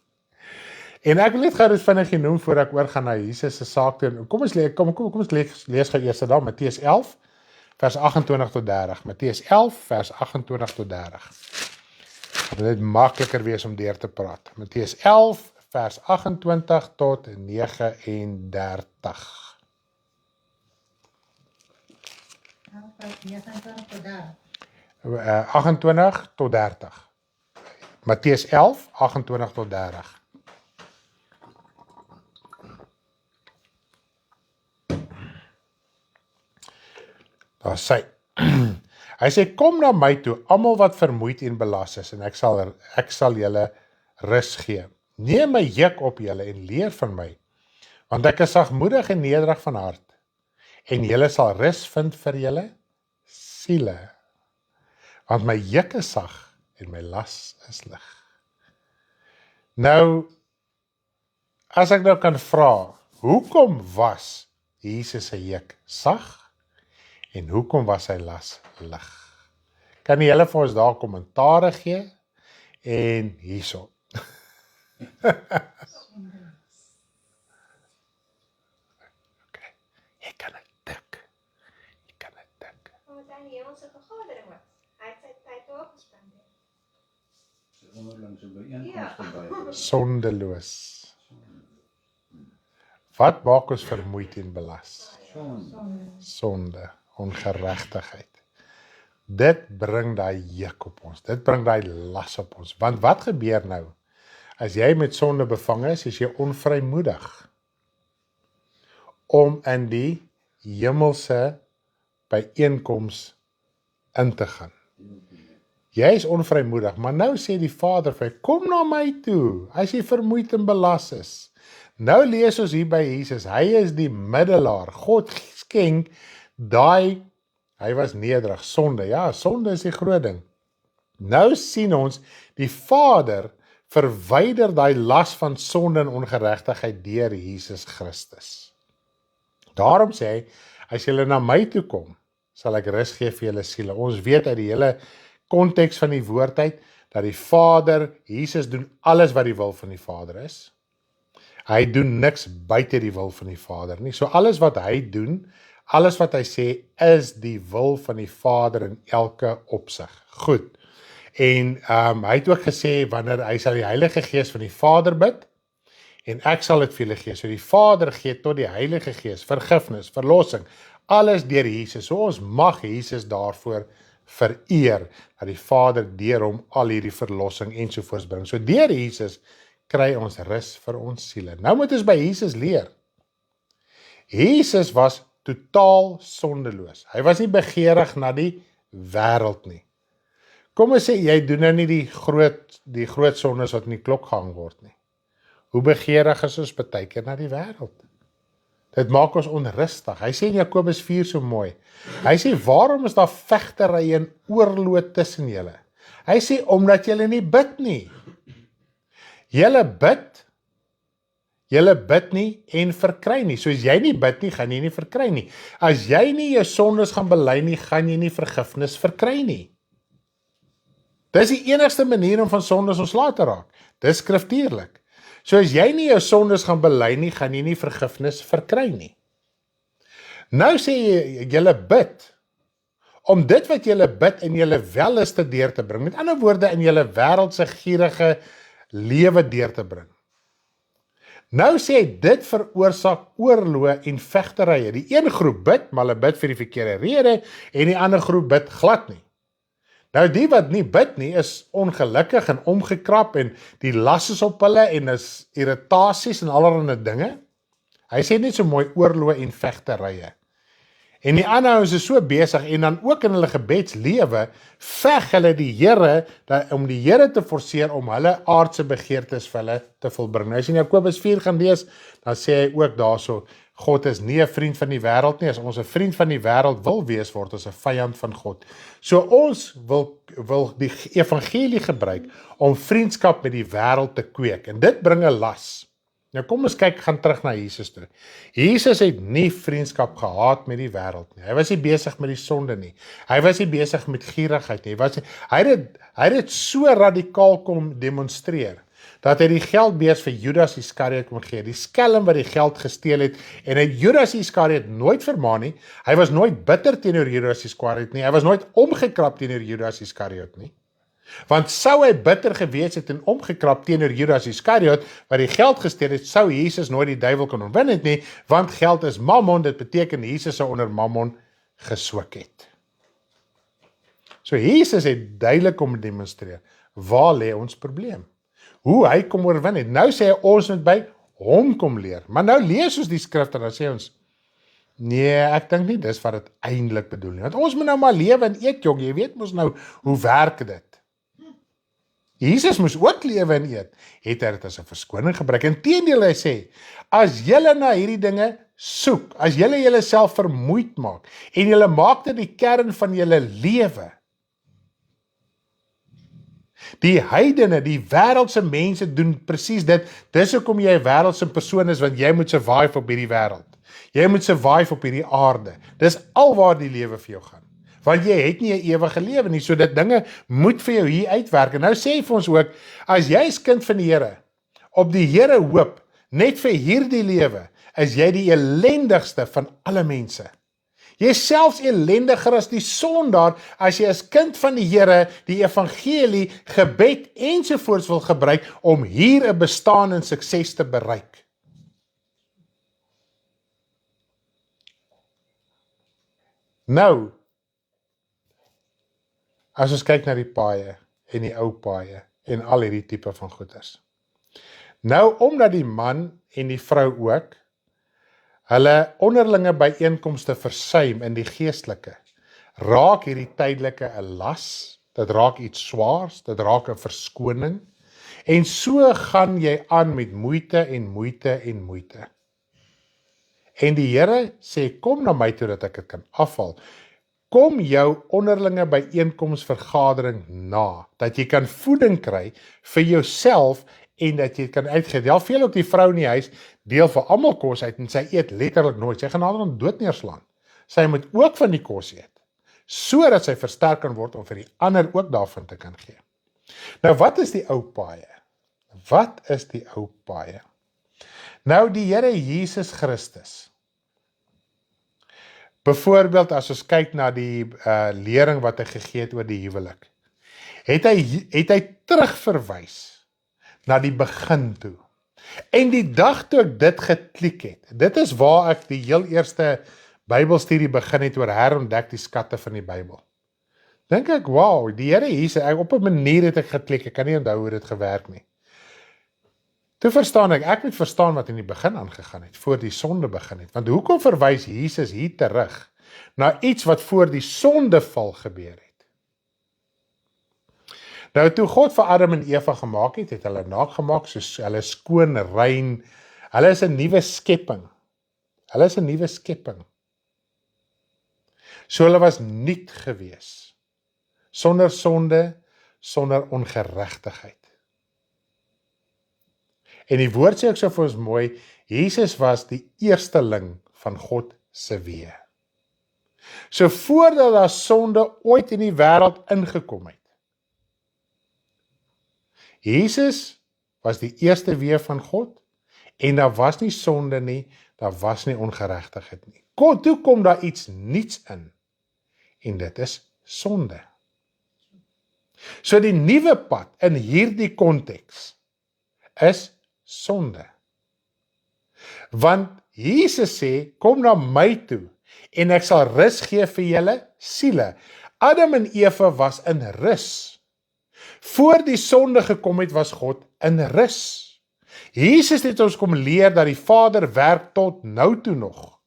En ek wil net gou dit vinnig genoem voor ek oorgaan na Jesus se saak toe. Kom ons lees gou eers dan Matteus 11 vers 28 tot 30. Matteus 11 vers 28 tot 30. Dit moet makliker wees om deur te praat. Matteus 11 vers 28 tot 39. 28 tot 30. Matteus 11, 28 tot 30. Daar sê, hy sê, kom na my toe, almal wat vermoeid en belas is, en ek sal julle rus gee. Neem my juk op julle en leer van my, want ek is sagmoedig en nederig van hart, en julle sal rus vind vir julle siele, want my juk is sag en my las is lig. Nou, as ek nou kan vra, hoekom was Jesus se juk sag? En hoekom was sy las lig? Kan die julle vir ons daar kommentare gee? En hierso. Okay. Jy kan dit dik. Jy kan dit dik. Wat dan die hemelse vergadering was. Hy het sy tyd daarop gespandeer. Sy onderlingse byeenkomste by. Sondeloos. Wat maak ons vermoeid en belas? Sonde. Ongeregtigheid. Dit bring daai juk op ons, dit bring daai las op ons, want wat gebeur nou? As jy met sonde bevang is jy onvrymoedig om in die hemelse byeenkoms in te gaan. Jy is onvrymoedig, maar nou sê die Vader vir hy, kom na my toe, as jy vermoeid en belas is. Nou lees ons hier by Jesus, hy is die middelaar, God skenk hy was nederig, sonde, ja, sonde is die groot ding. Nou sien ons, die Vader verwyder daai las van sonde en ongeregtigheid deur Jesus Christus. Daarom sê hy, as julle na my toe kom, sal ek rus gee vir julle siele. Ons weet uit die hele konteks van die woord uit, dat die Vader, Jesus doen alles wat die wil van die Vader is. Hy doen niks buite die wil van die Vader nie. So alles wat hy doen, alles wat hy sê, is die wil van die Vader in elke opsig. Goed. En hy het ook gesê, wanneer hy sal die Heilige Gees van die Vader bid, en ek sal dit vir julle gee. So die Vader gee tot die Heilige Gees, vergifnis, verlossing, alles deur Jesus. So ons mag Jesus daarvoor vereer, dat die Vader deur hom al hierdie verlossing ensovoorts bring. So deur Jesus kry ons rus vir ons siele. Nou moet ons by Jesus leer. Jesus was totaal sondeloos. Hy was nie begeerig na die wêreld nie. Kom ons sê, jy doen nou nie die groot sondes wat in die klok gehang word nie. Hoe begeerig is ons baie keer na die wêreld? Dit maak ons onrustig. Hy sê in Jakobus 4 so mooi. Hy sê, waarom is daar vegtery en oorlog tussen julle? Hy sê, omdat julle nie bid nie. Julle bid nie en verkry nie. So as jy nie bid nie, gaan jy nie verkry nie. As jy nie jou sondes gaan bely nie, gaan jy nie vergifnis verkry nie. Dis die enigste manier om van sondes ontslae te raak. Dis skriftuurlik. So as jy nie jou sondes gaan bely nie, gaan jy nie vergifnis verkry nie. Nou sê jy, julle bid, om dit wat julle bid in julle welliste deur te bring, met ander woorde in julle wêreldse gierige lewe deur te bring. Nou sê hy, dit veroorsaak oorlog en vegterye. Die een groep bid, maar hulle bid vir die verkeerde rede, en die ander groep bid glad nie. Nou die wat nie bid nie, is ongelukkig en omgekrap, en die las is op hulle, en is irritasies en allerlei dinge. Hy sê net so mooi oorlog en vegterye. En die ander ouens is so besig, en dan ook in hulle gebedslewe, veg hulle die Here, om die Here te forceer om hulle aardse begeertes vir hulle te volbring. Nou as jy in Jakobus 4 gaan lees, dan sê hy ook daarso, God is nie 'n vriend van die wêreld nie. As ons 'n vriend van die wêreld wil wees, word ons 'n vyand van God. So ons wil die evangelie gebruik om vriendskap met die wêreld te kweek. En dit bring 'n las. Nou kom ons gaan terug na Jesus toe. Jesus het nie vriendskap gehad met die wêreld nie. Hy was nie besig met die sonde nie. Hy was nie besig met gierigheid nie. Hy het dit so radikaal kom demonstreer, dat hy die geldbeers vir Judas Iskariot kon gee, die skelm wat die geld gesteel het, en hy Judas Iskariot nooit vermaan nie. Hy was nooit bitter teenoor Judas Iskariot nie. Hy was nooit omgekrap teenoor Judas Iskariot nie. Want sou hy bitter gewees het en omgekrap teenoor Judas Iskariot, wat die geld gesteel het, sou Jesus nooit die duiwel kon oorwin het nie, want geld is mammon, dit beteken Jesus sou onder mammon geswik het. So Jesus het duidelik kom demonstreer, waar lê ons probleem? Hoe hy kom oorwin het. Nou sê hy, ons moet by hom kom leer. Maar nou lees ons die skrif en dan sê ons, nee, ek dink nie dis wat dit eintlik bedoel nie. Want ons moet nou maar lewe en eet, jong. Jy weet mos nou, hoe werk dit? Jesus moes ook lewe en eet. Het hy dit as 'n verskoning gebruik? Inteendeel, hy sê, as julle na hierdie dinge soek, as julle julleself vermoeid maak, en julle maak dit die kern van julle lewe, die heidene, die wêreldse mense doen presies dit. Dis hoekom jy 'n wêreldse persoon is, want jy moet survive op hierdie wêreld. Jy moet survive op hierdie aarde. Dis alwaar die lewe vir jou gaan. Want jy het nie 'n ewige lewe nie, so dit dinge moet vir jou hier uitwerk. En nou sê hy vir ons ook, as jy is kind van die Here, op die Here hoop, net vir hierdie lewe, is jy die ellendigste van alle mense. Jy is selfs ellendiger as die sondaar, as jy as kind van die Here die evangelie, gebed ensovoorts wil gebruik, om hier 'n bestaan en sukses te bereik. Nou, as ons kyk na die paaie, en die ou paaie, en al hierdie tipe van goeders. Nou, omdat die man en die vrou ook, hulle onderlinge byeenkomste versuim in die geestelike, raak hierdie tydelike 'n las, dit raak iets swaars, dit raak 'n verskoning, en so gaan jy aan met moeite en moeite en moeite. En die Here sê, kom na my toe dat ek dit kan afhaal. Kom jou onderlinge byeenkomsvergadering na, dat jy kan voeding kry vir jouself, en dat jy kan uitgee. Ja, veel ook die vrou in die huis, deel vir almal kos uit, en sy eet letterlik nooit. Sy gaan almal dood neerslaan. Sy moet ook van die kos eet, sodat sy versterk kan word, om vir die ander ook daarvan te kan gee. Nou, wat is die ou paaie? Wat is die ou paaie? Nou, die Here Jesus Christus. Byvoorbeeld, as ons kyk na die lering wat hy gegee het oor die huwelik, het hy terugverwys na die begin toe. En die dag toe ek dit geklik het, dit is waar ek die heel eerste Bybelstudie begin het oor herontdek die skatte van die Bybel. Dink ek, wow, die Here Jesus, op 'n manier het ek geklik, ek kan nie onthou hoe dit gewerk nie. Toe verstaan ek moet verstaan wat in die begin aangegaan het, voor die sonde begin het. Want hoekom verwys Jesus hier terug na iets wat voor die sondeval gebeur het? Nou, toe God vir Adam en Eva gemaak het hulle naak gemaak, soos hulle skoon, rein, hulle is 'n nuwe skepping. Hulle is 'n nuwe skepping. So hulle was nuut gewees, sonder sonde, sonder ongeregtigheid. En die woord sê ook so vir ons mooi, Jesus was die eersteling van God se weë. So voordat daar sonde ooit in die wêreld ingekom het, Jesus was die eerste weë van God, en daar was nie sonde nie, daar was nie ongeregtigheid nie. Toe kom daar iets niets in, en dit is sonde. So die nuwe pad in hierdie konteks is sonde. Want Jesus sê, kom na my toe, en ek sal rus gee vir julle siele. Adam en Eva was in rus. Voor die sonde gekom het, was God in rus. Jesus het ons kom leer dat die Vader werk tot nou toe nog.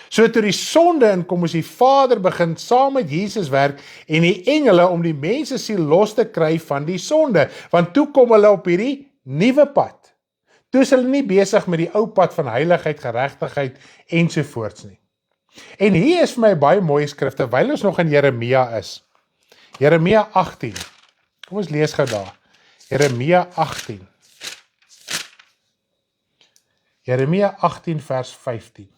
So toe die sonde inkom, is die Vader begin saam met Jesus werk en die engele om die mense siel los te kry van die sonde, want toe kom hulle op hierdie nuwe pad. Toe is hulle nie besig met die ou pad van heiligheid, geregtigheid ensovoorts nie. En hier is vir my baie mooi skrif, terwyl ons nog in Jeremia is. Jeremia 18. Kom ons lees gou daar. Jeremia 18. Jeremia 18 vers 15.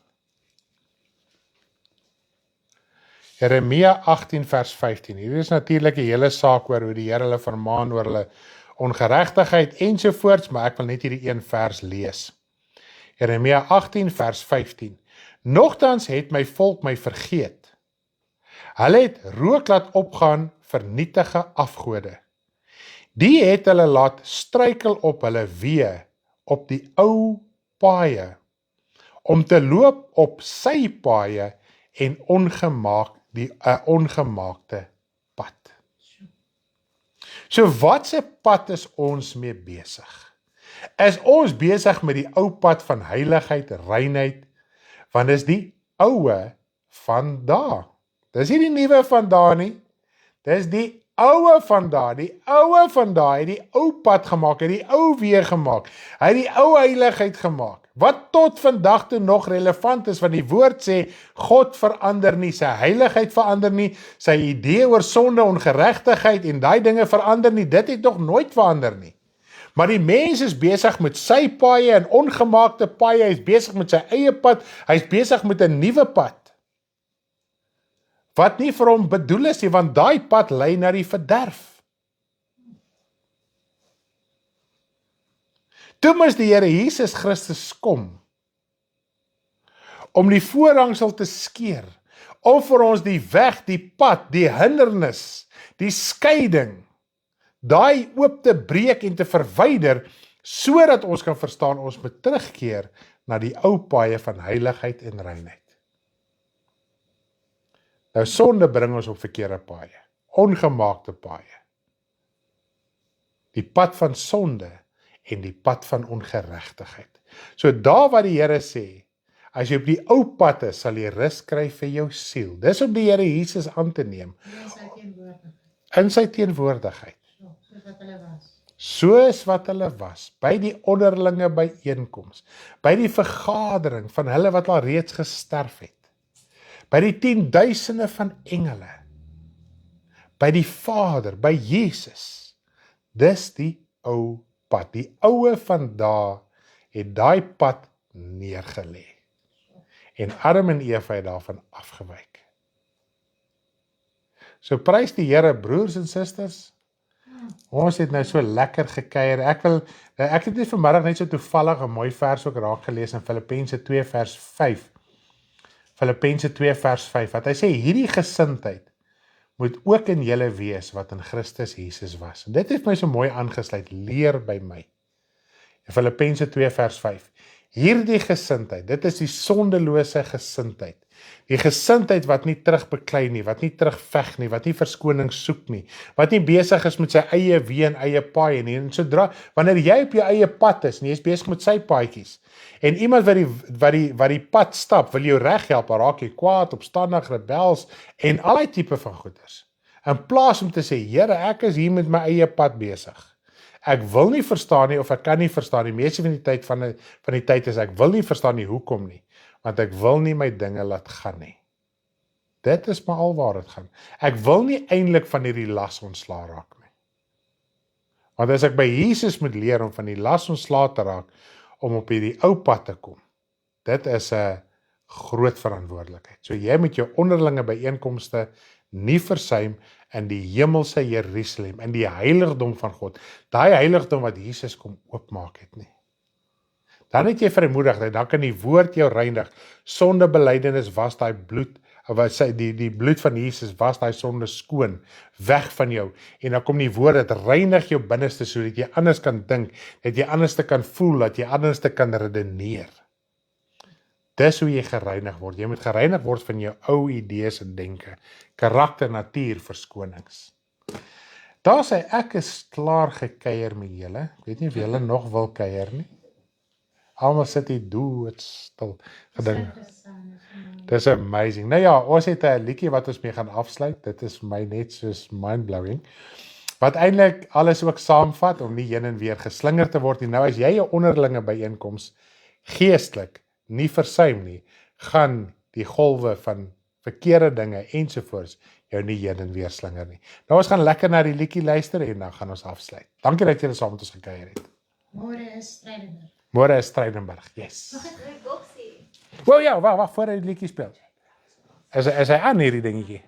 Jeremia 18 vers 15. Hier is natuurlik 'n hele saak oor hoe die Here hulle vermaan oor hulle ongeregtigheid ensovoorts, maar ek wil net hierdie een vers lees. Jeremia 18 vers 15. Nogtans het my volk my vergeet. Hulle het rook laat opgaan vir nietige afgode. Die het hulle laat struikel op hulle weë, op die ou paaie, om te loop op sy paaie en ongemaakte pad. So wat se pad is ons mee besig? Is ons besig met die ou pad van heiligheid, reinheid, want dis die oue van daar. Dis nie die nuwe van daar nie. Dis die oue van daar. Die oue van daar het die ou pad gemaak, het die ou weë gemaak. Hy het die ou heiligheid gemaak. Wat tot vandag toe nog relevant is, want die woord sê, God verander nie, sy heiligheid verander nie, sy idee oor sonde, ongeregtigheid en daai dinge verander nie, dit het nog nooit verander nie. Maar die mens is besig met sy paaie en ongemaakte paaie, hy is besig met sy eie pad, hy is besig met 'n nuwe pad. Wat nie vir hom bedoel is nie, want daai pad lei na die verderf. Toe moes die Here Jesus Christus kom, om die voorhangsel te skeer, om vir ons die weg, die pad, die hindernis, die skeiding, daai oop te breek en te verwyder, sodat ons kan verstaan, ons moet terugkeer na die ou paaie van heiligheid en reinheid. Nou sonde bring ons op verkeerde paaie, ongemaakte paaie. Die pad van sonde en die pad van ongeregtigheid. So daar wat die Here sê, as jy op die ou pad is, sal jy rus kry vir jou siel. Dis om die Here Jesus aan te neem. In sy teenwoordigheid. Soos wat hulle was, by die onderlinge byeenkoms, by die vergadering van hulle wat al reeds gesterf het, by die 10.000 van engele, by die Vader, by Jesus. Dis die ou pad, die oue van daar het daai pad neergelê. En Adam en Eva het daarvan afgewyk. So prys die Here, broers en susters. Ons het nou so lekker gekuier. Ek het net vanmiddag net so toevallig 'n mooi vers ook raak gelees in Filippense 2 vers 5. Filippense 2 vers 5, wat hy sê, hierdie gesindheid moet ook in julle wees wat in Christus Jesus was. En dit het my so mooi aangesluit, leer by my. Filippense 2 vers 5. Hierdie gesindheid, dit is die sondelose gesindheid. Die gesindheid wat nie terugbeklei nie, wat nie terugveg nie, wat nie verskoning soek nie, wat nie besig is met sy eie wee en eie paai nie. En sodra, wanneer jy op jou eie pad is, en jy is besig met sy paadjies, en iemand wat die pad stap, wil jou reghelp, raak jy kwaad, opstandig, rebels, en al die tipe van goeders. In plaas om te sê, Here, ek is hier met my eie pad besig. Ek wil nie verstaan nie, of ek kan nie verstaan nie, meeste van die tyd is, ek wil nie verstaan nie, hoekom nie, want ek wil nie my dinge laat gaan nie. Dit is maar al waar het gaan. Ek wil nie eintlik van hierdie las ontslaa raak nie. Want as ek by Jesus moet leer om van die las ontslaa te raak, om op hierdie ou pad te kom, dit is 'n groot verantwoordelikheid. So jy moet jou onderlinge byeenkomste nie versuim in die hemelse Jerusalem, in die heiligdom van God, daai heiligdom wat Jesus kom oopmaak het nie. Dan het jy vrymoedigheid, dan kan die woord jou reinig, sondebelydenis was daai bloed, die bloed van Jesus was daai sonde skoon, weg van jou, en dan kom die woord, het reinig jou binneste, so dat jy anders kan dink, dat jy anders te kan voel, dat jy anders te kan redeneer. Dis hoe jy gereinig word. Jy moet gereinig word van jou ou idees en denke, karakter, natuur, verskonings. Daar sê ek is klaar gekuier met julle. Ek weet nie of julle nog wil kuier nie. Almal sit hier doodstil gedink. Dis amazing. Nou ja, ons het 'n liedjie wat ons mee gaan afsluit. Dit is vir my net soos mind-blowing. Wat eintlik alles ook saamvat om nie heen en weer geslinger te word nie. Nou as jy 'n onderlinge byeenkoms geestelik nie versuim nie, gaan die golwe van verkeerde dinge ensovoorts jou nie heen en weer slinger nie. Nou ons gaan lekker na die liedjie luister en dan gaan ons afsluit. Dankie dat julle saam met ons gekuier het. Môre is Strijdendorp. Môre is Strijdendorp. Yes. Boksie. Wow, ja, wacht voor hy die liedjie speel. Is hy aan hierdie dingetjie?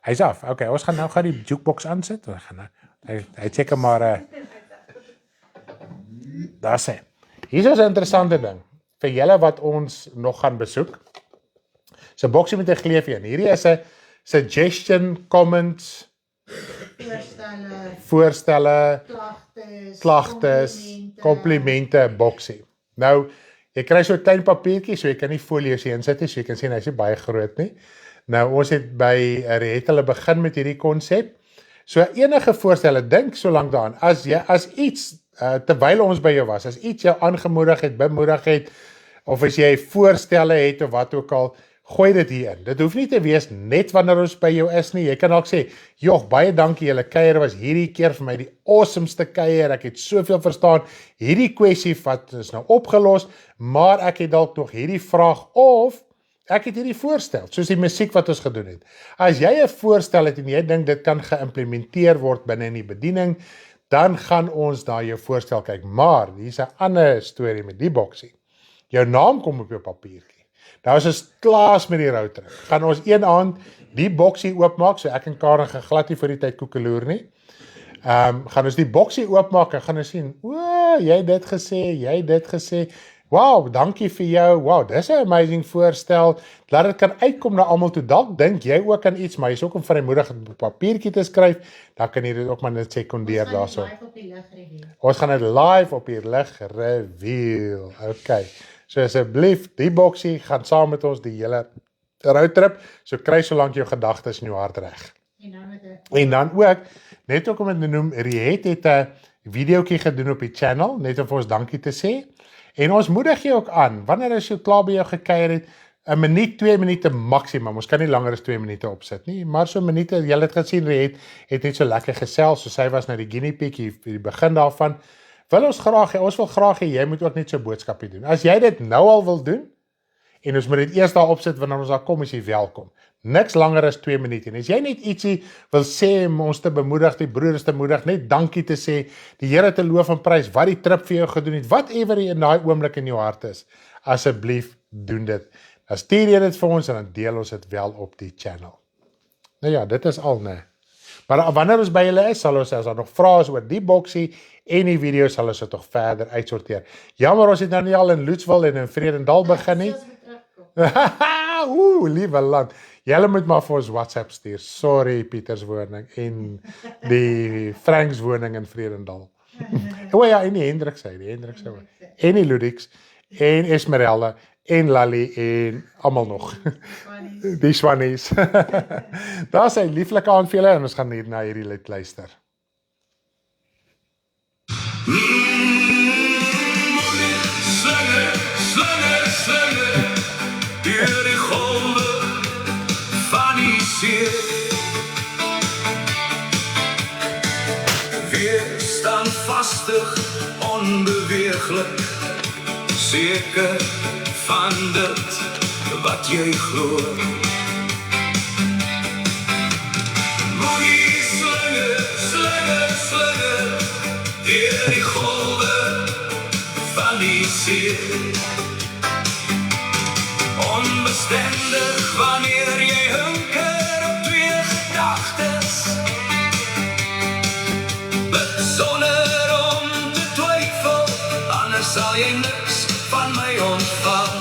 Hy's af. Okay, ons gaan nou die jukebox aansit. Hy check maar daar sê. Hier is 'n interessante ding vir julle wat ons nog gaan besoek. So boksie met 'n gleufie in. Hierdie is 'n suggestion, comments, voorstelle, klagtes, komplimente boksie. Nou, jy kry so 'n klein papiertjie, so jy kan nie folios hier insit nie, so jy kan sien hy's nie baie groot nie. Nou, ons het by hulle begin met hierdie konsep. So enige voorstelle, dink so lank daaraan. As iets terwyl ons by jou was, as iets jou aangemoedig het, bemoedig het, of as jy voorstelle het of wat ook al, gooi dit hier in. Dit hoef nie te wees net wanneer ons by jou is nie. Jy kan ook sê, joh, baie dankie, julle kuier was hierdie keer vir my die awesomeste kuier, ek het soveel verstaan, hierdie kwessie wat is nou opgelos, maar ek het dalk nog hierdie vraag, of ek het hierdie voorstel, soos die musiek wat ons gedoen het. As jy 'n voorstel het en jy dink dit kan geïmplementeer word binne in die bediening, dan gaan ons daar jou voorstel kyk. Maar, hier's 'n ander storie met die boksie. Jou naam kom op jou papiertjie. Nou as ons klaar met die roadtrip, gaan ons een aand die boksie oopmaak, so ek en Karen gaan glad nie vir die tyd koekeloer nie. Gaan ons die boksie oopmaak en gaan ons sien, jy het dit gesê, wow, dankie vir jou, wow, dis 'n amazing voorstel, laat dit kan uitkom na almal toe, dalk dink jy ook aan iets, maar jy is ook om vrymoedig op 'n papiertjie te skryf, dan kan jy dit ook maar net sekondeer daarso. Ons gaan dit live op die lig reveal, okay, so asseblief, die boksie gaan saam met ons die hele roadtrip, so kry solank jou gedagtes in jou hart reg. En dan ook, net ook om het te noem, Riet het 'n videoetjie gedoen op die channel, net om vir ons dankie te sê, en ons moedig jy ook aan, wanneer as jy klaar by jou gekuier het, 'n minuut, 2 minute maksimum, ons kan nie langer as 2 minute opsit nie, maar so minute, jy het gesien, Riet het net so lekker gesels, so sy was nou die guinea pig, die begin daarvan, ons wil graag hê, jy moet ook net so boodskapie doen, as jy dit nou al wil doen, en ons moet dit eers daar opsit, wanneer ons daar kom, is jy welkom. Niks langer as 2 minute. En as jy net ietsie wil sê, om ons te bemoedig, die broeders te bemoedig, net dankie te sê, die Here te loof en prys, wat die trip vir jou gedoen het, whatever in daai oomblik in jou hart is, asseblief doen dit. Dan stuur jy dit vir ons, en dan deel ons dit wel op die channel. Nou ja, dit is al, nee. Maar wanneer ons by julle is, sal ons, as daar nog vrae is oor die boksie, en die video sal ons dit toch verder uitsorteer. Jammer, ons het nou nie al in Loetswil en in Vredendal begin nie. Liewe land. Julle moet maar vir ons WhatsApp stuur. Sorry, Pieters woning en die Franks woning in Vredendal. O ja, en die Hendrikse, en die Ludix, en Esmeralda, en Lally, en almal nog. Die Swannies. Daar is 'n lieflike aand vir julle en ons gaan hier na hierdie lied luister. Slange, deur die golwe van die see. Wees standvastig, onbeweeglik, seker van dit wat jy glo. Moenie slinge, deur die golwe van die see. Onbestendig wanneer jy hunker op twee gedagtes, besonder om te twyfel, anders sal jy niks van my ontvang.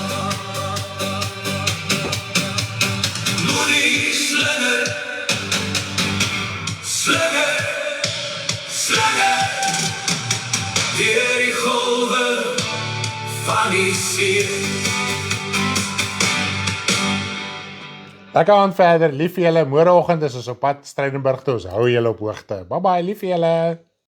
Moenie slinge, deur die golwe van die see. Lekker aan verder, lief vir julle, môreoggend is ons op pad Stellenbosch toe, ons hou julle op hoogte. Bye bye, lief vir julle.